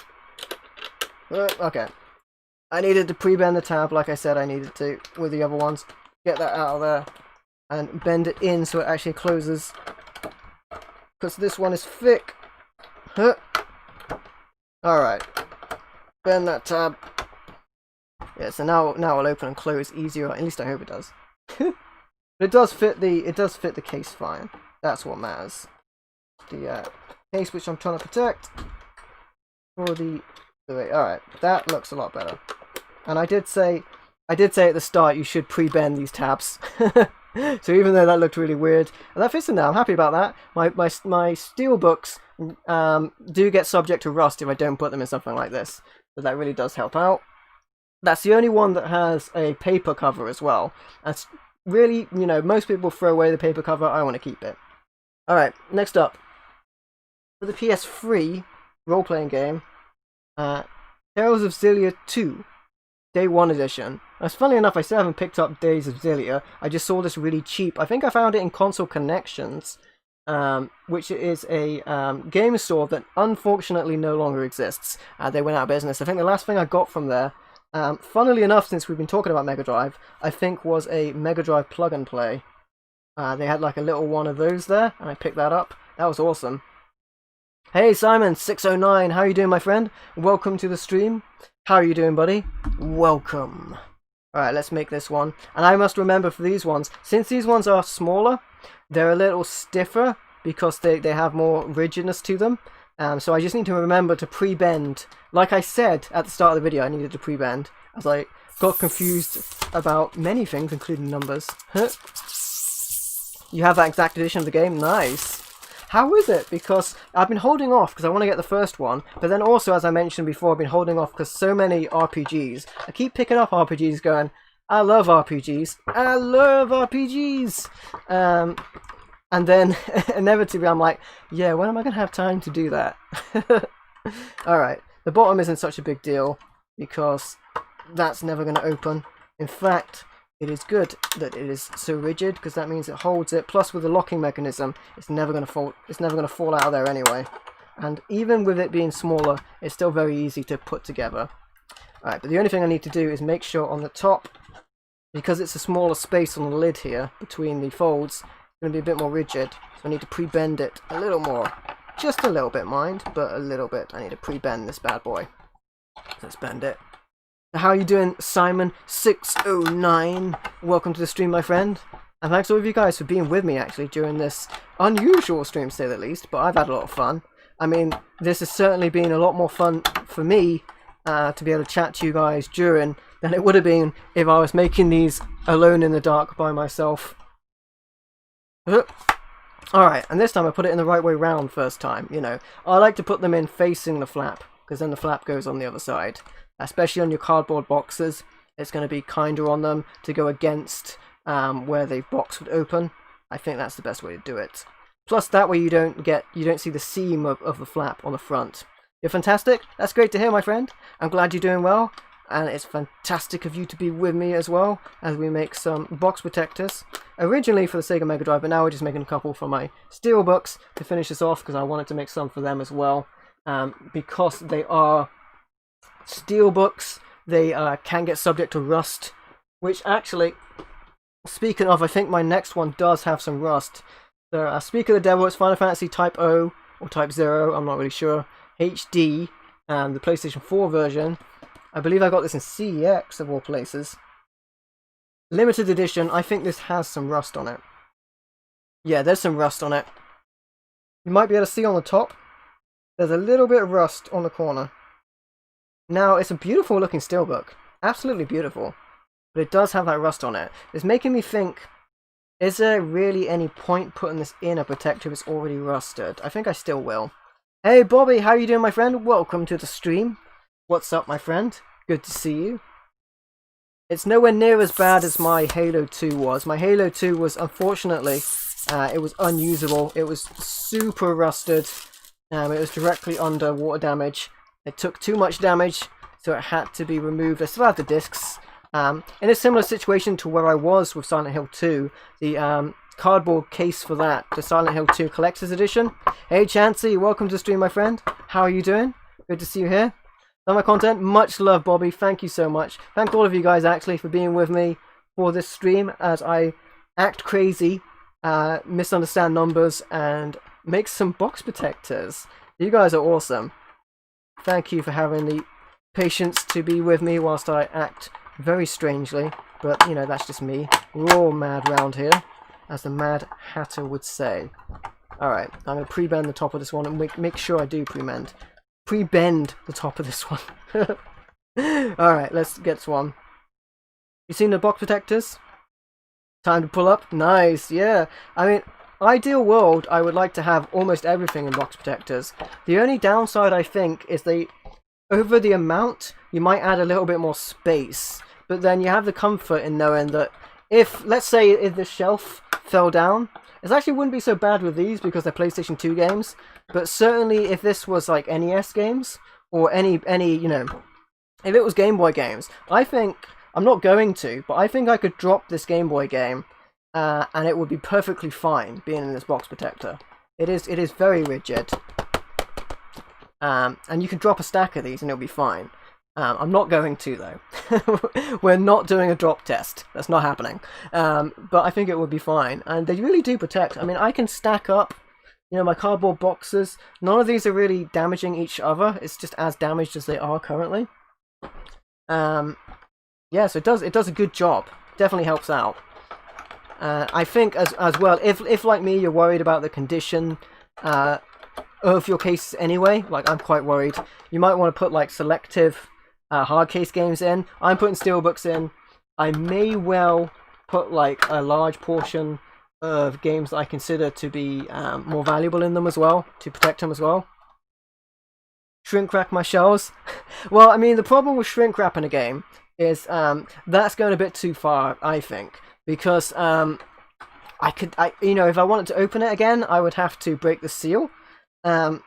I needed to pre-bend the tab like I said I needed to with the other ones. Get that out of there. And bend it in so it actually closes. Because this one is thick. Alright. Bend that tab. Yeah, so now it'll open and close easier. At least I hope it does. But it does fit the case fine. That's what matters. The case which I'm trying to protect for the alright, that looks a lot better. And I did say at the start you should pre-bend these tabs. So even though that looked really weird, and that fits in there, I'm happy about that. My steelbooks do get subject to rust if I don't put them in something like this. So that really does help out. That's the only one that has a paper cover as well. That's really, you know, most people throw away the paper cover. I want to keep it. Alright, next up. For the PS3 role-playing game, Tales of Xillia 2, Day 1 edition. Now, funny enough, I still haven't picked up Days of Xillia. I just saw this really cheap. I think I found it in Console Connections, which is a game store that unfortunately no longer exists. They went out of business. I think the last thing I got from there, funnily enough, since we've been talking about Mega Drive, I think was a Mega Drive plug and play. They had like a little one of those there, and I picked that up. That was awesome. Hey Simon609, how are you doing, my friend? Welcome to the stream. How are you doing, buddy? Welcome. Alright, let's make this one. And I must remember for these ones, since these ones are smaller, they're a little stiffer because they have more rigidness to them. So I just need to remember to pre-bend. Like I said at the start of the video, I needed to pre-bend, as I got confused about many things, including numbers. You have that exact edition of the game? Nice. How is it? Because I've been holding off because I want to get the first one, but then also, as I mentioned before, I've been holding off because so many RPGs. I keep picking up RPGs going, I love RPGs. I love RPGs! And then, inevitably, I'm like, yeah, when am I going to have time to do that? Alright, the bottom isn't such a big deal because that's never going to open. In fact, it is good that it is so rigid because that means it holds it. Plus, with the locking mechanism, it's never going to fall. It's never going to fall out of there anyway. And even with it being smaller, it's still very easy to put together. Alright, but the only thing I need to do is make sure on the top, because it's a smaller space on the lid here between the folds, it's going to be a bit more rigid. So I need to pre-bend it a little more. Just a little bit, mind, but a little bit. I need to pre-bend this bad boy. Let's bend it. How are you doing, Simon609? Welcome to the stream, my friend. And thanks to all of you guys for being with me, actually, during this unusual stream, to say the least. But I've had a lot of fun. I mean, this has certainly been a lot more fun for me to be able to chat to you guys during than it would have been if I was making these alone in the dark by myself. Alright, and this time I put it in the right way round first time, you know. I like to put them in facing the flap, because then the flap goes on the other side. Especially on your cardboard boxes, it's going to be kinder on them to go against where the box would open. I think that's the best way to do it. Plus that way you don't see the seam of the flap on the front. You're fantastic. That's great to hear, my friend. I'm glad you're doing well. And it's fantastic of you to be with me as well as we make some box protectors. Originally for the Sega Mega Drive, but now we're just making a couple for my steelbooks to finish this off because I wanted to make some for them as well. Because they are steelbooks, they can get subject to rust. Which actually, speaking of, I think my next one does have some rust. So, Speak of the Devil, it's Final Fantasy Type O or Type 0, I'm not really sure. HD, the PlayStation 4 version. I believe I got this in CEX of all places. Limited edition, I think this has some rust on it. Yeah, there's some rust on it. You might be able to see on the top, there's a little bit of rust on the corner. Now, it's a beautiful looking steelbook. Absolutely beautiful. But it does have that rust on it. It's making me think, is there really any point putting this in a protector if it's already rusted? I think I still will. Hey Bobby, how you doing, my friend? Welcome to the stream. What's up, my friend? Good to see you. It's nowhere near as bad as my Halo 2 was. My Halo 2 was, unfortunately, it was unusable. It was super rusted. It was directly under water damage. It took too much damage, so it had to be removed. I still have the discs. In a similar situation to where I was with Silent Hill 2, the cardboard case for that, the Silent Hill 2 Collector's Edition. Hey Chansey, welcome to the stream, my friend. How are you doing? Good to see you here. Love my content. Much love, Bobby. Thank you so much. Thank all of you guys, actually, for being with me for this stream as I act crazy, misunderstand numbers, and make some box protectors. You guys are awesome. Thank you for having the patience to be with me whilst I act very strangely. But, you know, that's just me. We're all mad round here, as the Mad Hatter would say. Alright, I'm going to pre-bend the top of this one and make sure I do pre-bend the top of this one. Alright, let's get to one. You seen the box protectors? Time to pull up? Nice, yeah. I mean, ideal world, I would like to have almost everything in box protectors. The only downside, I think, is over the amount, you might add a little bit more space. But then you have the comfort in knowing that if, let's say, if the shelf fell down, it actually wouldn't be so bad with these because they're PlayStation 2 games. But certainly if this was like NES games, or any you know, if it was Game Boy games, I think, I'm not going to, but I think I could drop this Game Boy game and it would be perfectly fine being in this box protector. It is very rigid. And you can drop a stack of these and it'll be fine. I'm not going to, though. We're not doing a drop test. That's not happening. But I think it would be fine. And they really do protect. I mean, I can stack up, you know, my cardboard boxes. None of these are really damaging each other. It's just as damaged as they are currently. Yeah, so it does a good job. Definitely helps out. I think as well, if like me, you're worried about the condition of your case anyway, like I'm quite worried, you might want to put like selective hard case games in. I'm putting steelbooks in. I may well put like a large portion of games that I consider to be more valuable in them as well, to protect them as well. Shrink wrap my shells. Well, I mean, the problem with shrink wrapping a game is that's going a bit too far, I think, because you know, if I wanted to open it again, I would have to break the seal. And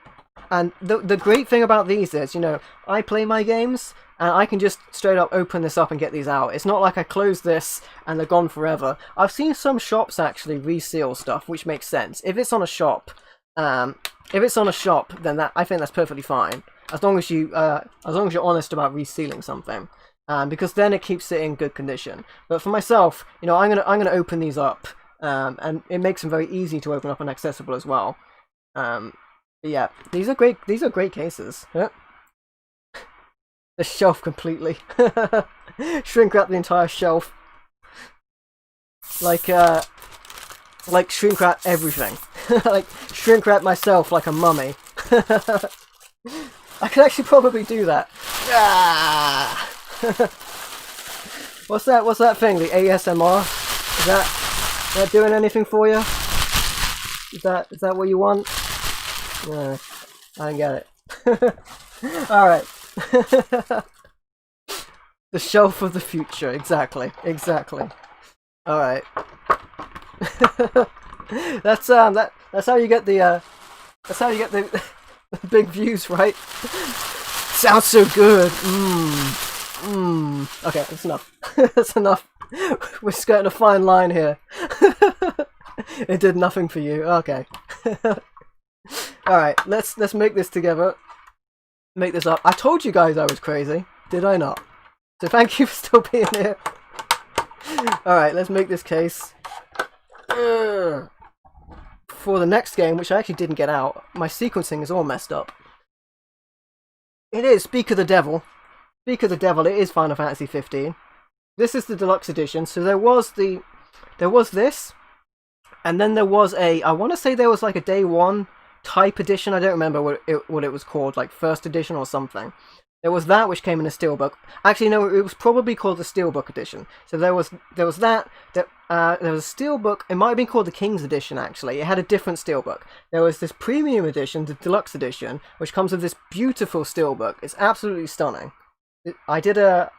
the great thing about these is, you know, I play my games and I can just straight up open this up and get these out. It's not like I close this and they're gone forever. I've seen some shops actually reseal stuff, which makes sense. If it's on a shop, then I think that's perfectly fine. As long as you're honest about resealing something, because then it keeps it in good condition. But for myself, you know, I'm gonna open these up, and it makes them very easy to open up and accessible as well. Yeah, these are great. These are great cases. Yeah. The shelf completely. Shrink wrap the entire shelf. Like shrink wrap everything. Like shrink wrap myself like a mummy. I could actually probably do that. Ah! What's that thing? The ASMR? Is that doing anything for you? Is that what you want? No, I don't get it. Alright. The shelf of the future, exactly. Alright. That's how you get the the big views, right? Sounds so good. Okay, that's enough. That's enough. We're skirting a fine line here. It did nothing for you. Okay. Alright, let's make this together. Make this up. I told you guys I was crazy, did I not? So thank you for still being here. Alright, let's make this case. For the next game, which I actually didn't get out, my sequencing is all messed up. It is, speak of the devil. Speak of the devil, it is Final Fantasy 15. This is the deluxe edition, so there was this, and then there was I want to say there was like a day one type edition. I don't remember what it was called, like first edition or something. There was that which came in a steelbook. Actually, no, it was probably called the steelbook edition. So there was that. There was a steelbook. It might have been called the King's edition. Actually, it had a different steelbook. There was this premium edition, the deluxe edition, which comes with this beautiful steelbook. It's absolutely stunning. I did a.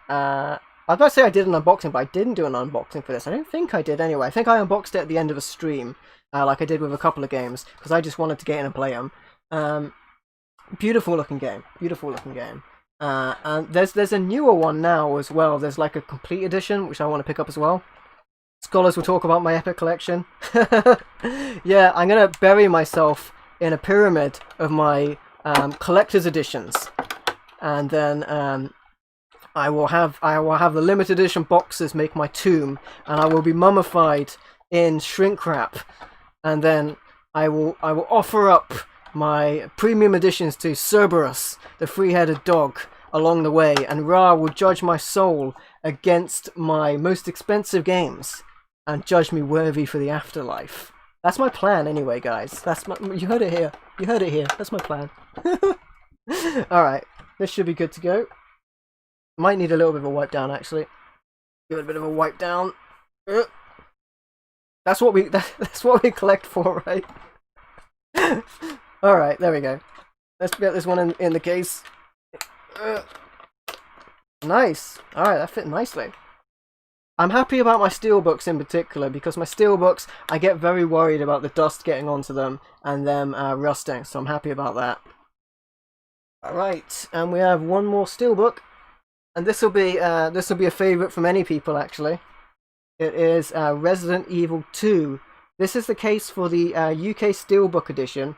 I was about to say I did an unboxing, but I didn't do an unboxing for this. I don't think I did anyway. I think I unboxed it at the end of a stream, like I did with a couple of games, because I just wanted to get in and play them. Beautiful looking game. And there's a newer one now as well. There's like a complete edition, which I want to pick up as well. Scholars will talk about my epic collection. Yeah, I'm gonna bury myself in a pyramid of my collector's editions, and then I will have the limited edition boxes make my tomb, and I will be mummified in shrink wrap, and then I will offer up my premium editions to Cerberus, the three-headed dog, along the way, and Ra will judge my soul against my most expensive games and judge me worthy for the afterlife. That's my plan anyway, guys. You heard it here. That's my plan. Alright, this should be good to go. Might need a little bit of a wipe down, actually. Give it a bit of a wipe down. That's what we collect for, right? Alright, there we go. Let's get this one in the case. Nice. Alright, that fit nicely. I'm happy about my steelbooks in particular, because my steelbooks, I get very worried about the dust getting onto them and them rusting, so I'm happy about that. Alright, and we have one more steelbook, and this will be a favourite for many people, actually. It is Resident Evil 2. This is the case for the UK Steelbook edition,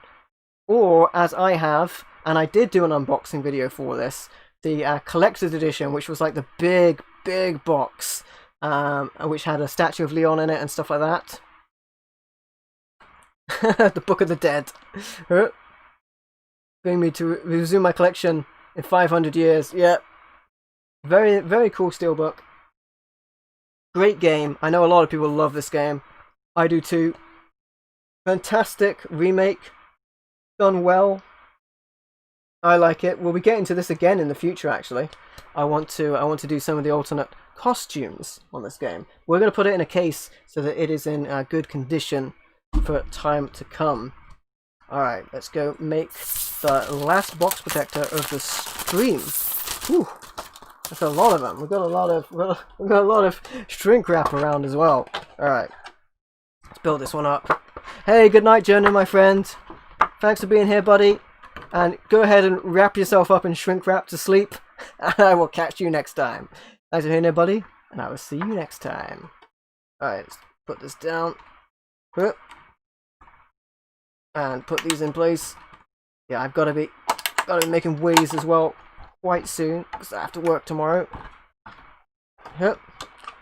or as I have, and I did do an unboxing video for this, the collector's edition, which was like the big box, which had a statue of Leon in it and stuff like that. The Book of the Dead. Bring me to resume my collection in 500 years. Yeah. Very, very cool steelbook. Great game. I know a lot of people love this game. I do too. Fantastic remake. Done well. I like it. We'll be getting to this again in the future, actually. I want to do some of the alternate costumes on this game. We're going to put it in a case so that it is in good condition for time to come. Alright, let's go make the last box protector of the stream. Whew. That's a lot of them. We've got a lot of shrink wrap around as well. Alright. Let's build this one up. Hey, good night, Journey, my friend. Thanks for being here, buddy. And go ahead and wrap yourself up in shrink wrap to sleep. And I will catch you next time. Thanks for being here, buddy. And I will see you next time. Alright, let's put this down. And put these in place. Yeah, I've got to be making ways as well quite soon, because I have to work tomorrow. Yep.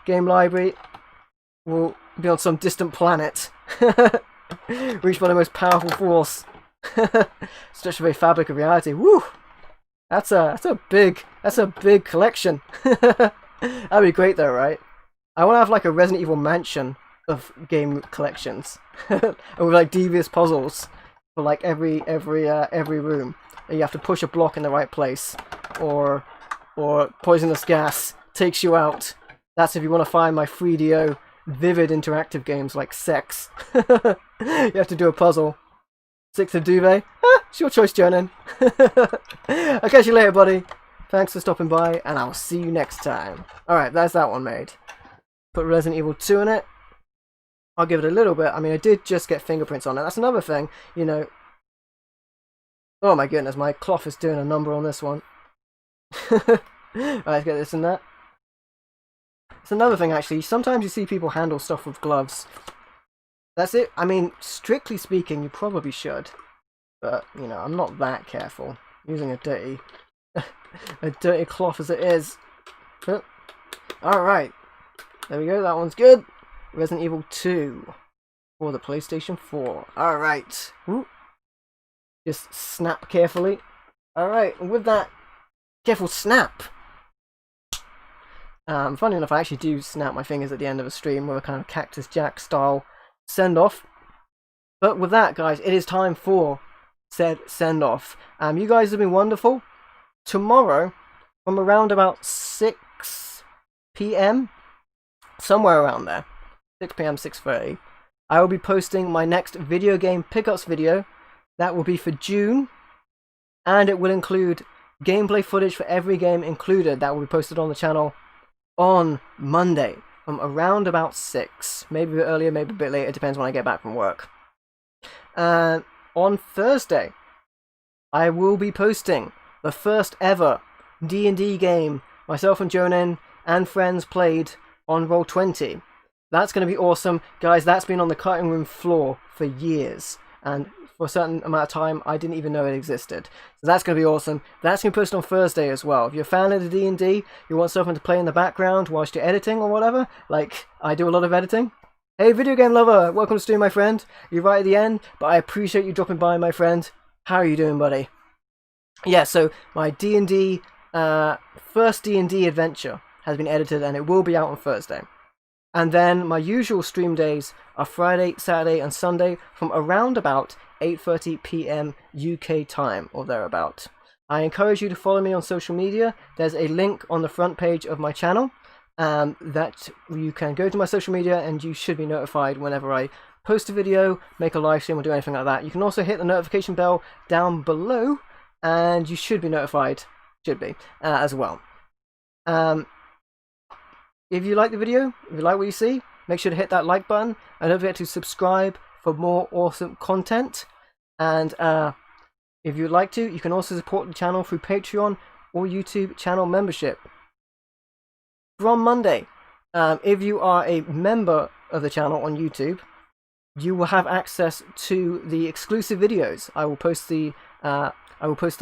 Game library will be on some distant planet. Reached by the most powerful force. Stretch of a fabric of reality. Woo! That's a big collection. That'd be great though, right? I want to have like a Resident Evil mansion of game collections, with like devious puzzles for like every room. that you have to push a block in the right place, or poisonous gas takes you out. That's if you want to find my 3DO vivid interactive games like Sex. You have to do a puzzle. Six of Duvet? It's your choice, Jonan. I'll catch you later, buddy. Thanks for stopping by, and I'll see you next time. Alright, that's that one made. Put Resident Evil 2 in it. I'll give it a little bit. I mean, I did just get fingerprints on it. That's another thing, you know. Oh my goodness, my cloth is doing a number on this one. Alright, let's get this and that. It's another thing, actually. Sometimes you see people handle stuff with gloves. That's it. I mean, strictly speaking, you probably should. But, you know, I'm not that careful. Using a dirty cloth as it is. Alright. There we go, that one's good. Resident Evil 2 for the PlayStation 4. Alright. Just snap carefully. Alright, and with that, careful snap. Funny enough, I actually do snap my fingers at the end of a stream with a kind of Cactus Jack style send-off. But with that, guys, it is time for said send-off. You guys have been wonderful. Tomorrow, from around about 6 PM, somewhere around there, 6 PM, 6:30, I will be posting my next video game pickups video. That will be for June, and it will include gameplay footage for every game included. That will be posted on the channel on Monday from around about 6. Maybe a bit earlier, maybe a bit later. It depends when I get back from work. On Thursday, I will be posting the first ever D&D game myself and Jonan and friends played on Roll20. That's going to be awesome. Guys, that's been on the cutting room floor for years. And for a certain amount of time, I didn't even know it existed. So that's going to be awesome. That's going to be posted on Thursday as well. If you're a fan of the D&D, you want something to play in the background whilst you're editing or whatever, like I do a lot of editing. Hey, video game lover, welcome to stream, my friend. You're right at the end, but I appreciate you dropping by, my friend. How are you doing, buddy? Yeah, so my D&D, first D&D adventure has been edited, and it will be out on Thursday. And then my usual stream days are Friday, Saturday, and Sunday from around about 8:30 PM UK time, or thereabout. I encourage you to follow me on social media. There's a link on the front page of my channel that you can go to my social media, and you should be notified whenever I post a video, make a live stream, or do anything like that. You can also hit the notification bell down below, and you should be notified, as well. If you like the video, if you like what you see, make sure to hit that like button, and don't forget to subscribe for more awesome content. And if you'd like to, you can also support the channel through Patreon or YouTube channel membership. From Monday, if you are a member of the channel on YouTube, you will have access to the exclusive videos. I will post the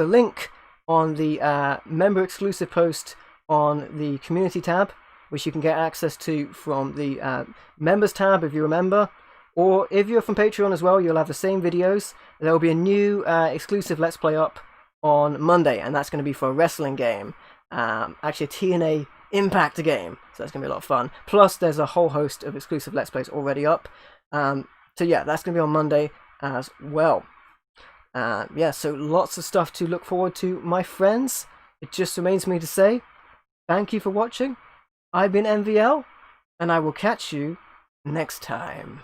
link on the member exclusive post on the community tab, which you can get access to from the members tab if you're a member. Or if you're from Patreon as well, you'll have the same videos. There will be a new exclusive Let's Play up on Monday, and that's going to be for a wrestling game. Actually a TNA Impact game, so that's going to be a lot of fun. Plus, there's a whole host of exclusive Let's Plays already up. So yeah, that's going to be on Monday as well. Yeah, so lots of stuff to look forward to, my friends. It just remains for me to say, thank you for watching. I've been MVL, and I will catch you next time.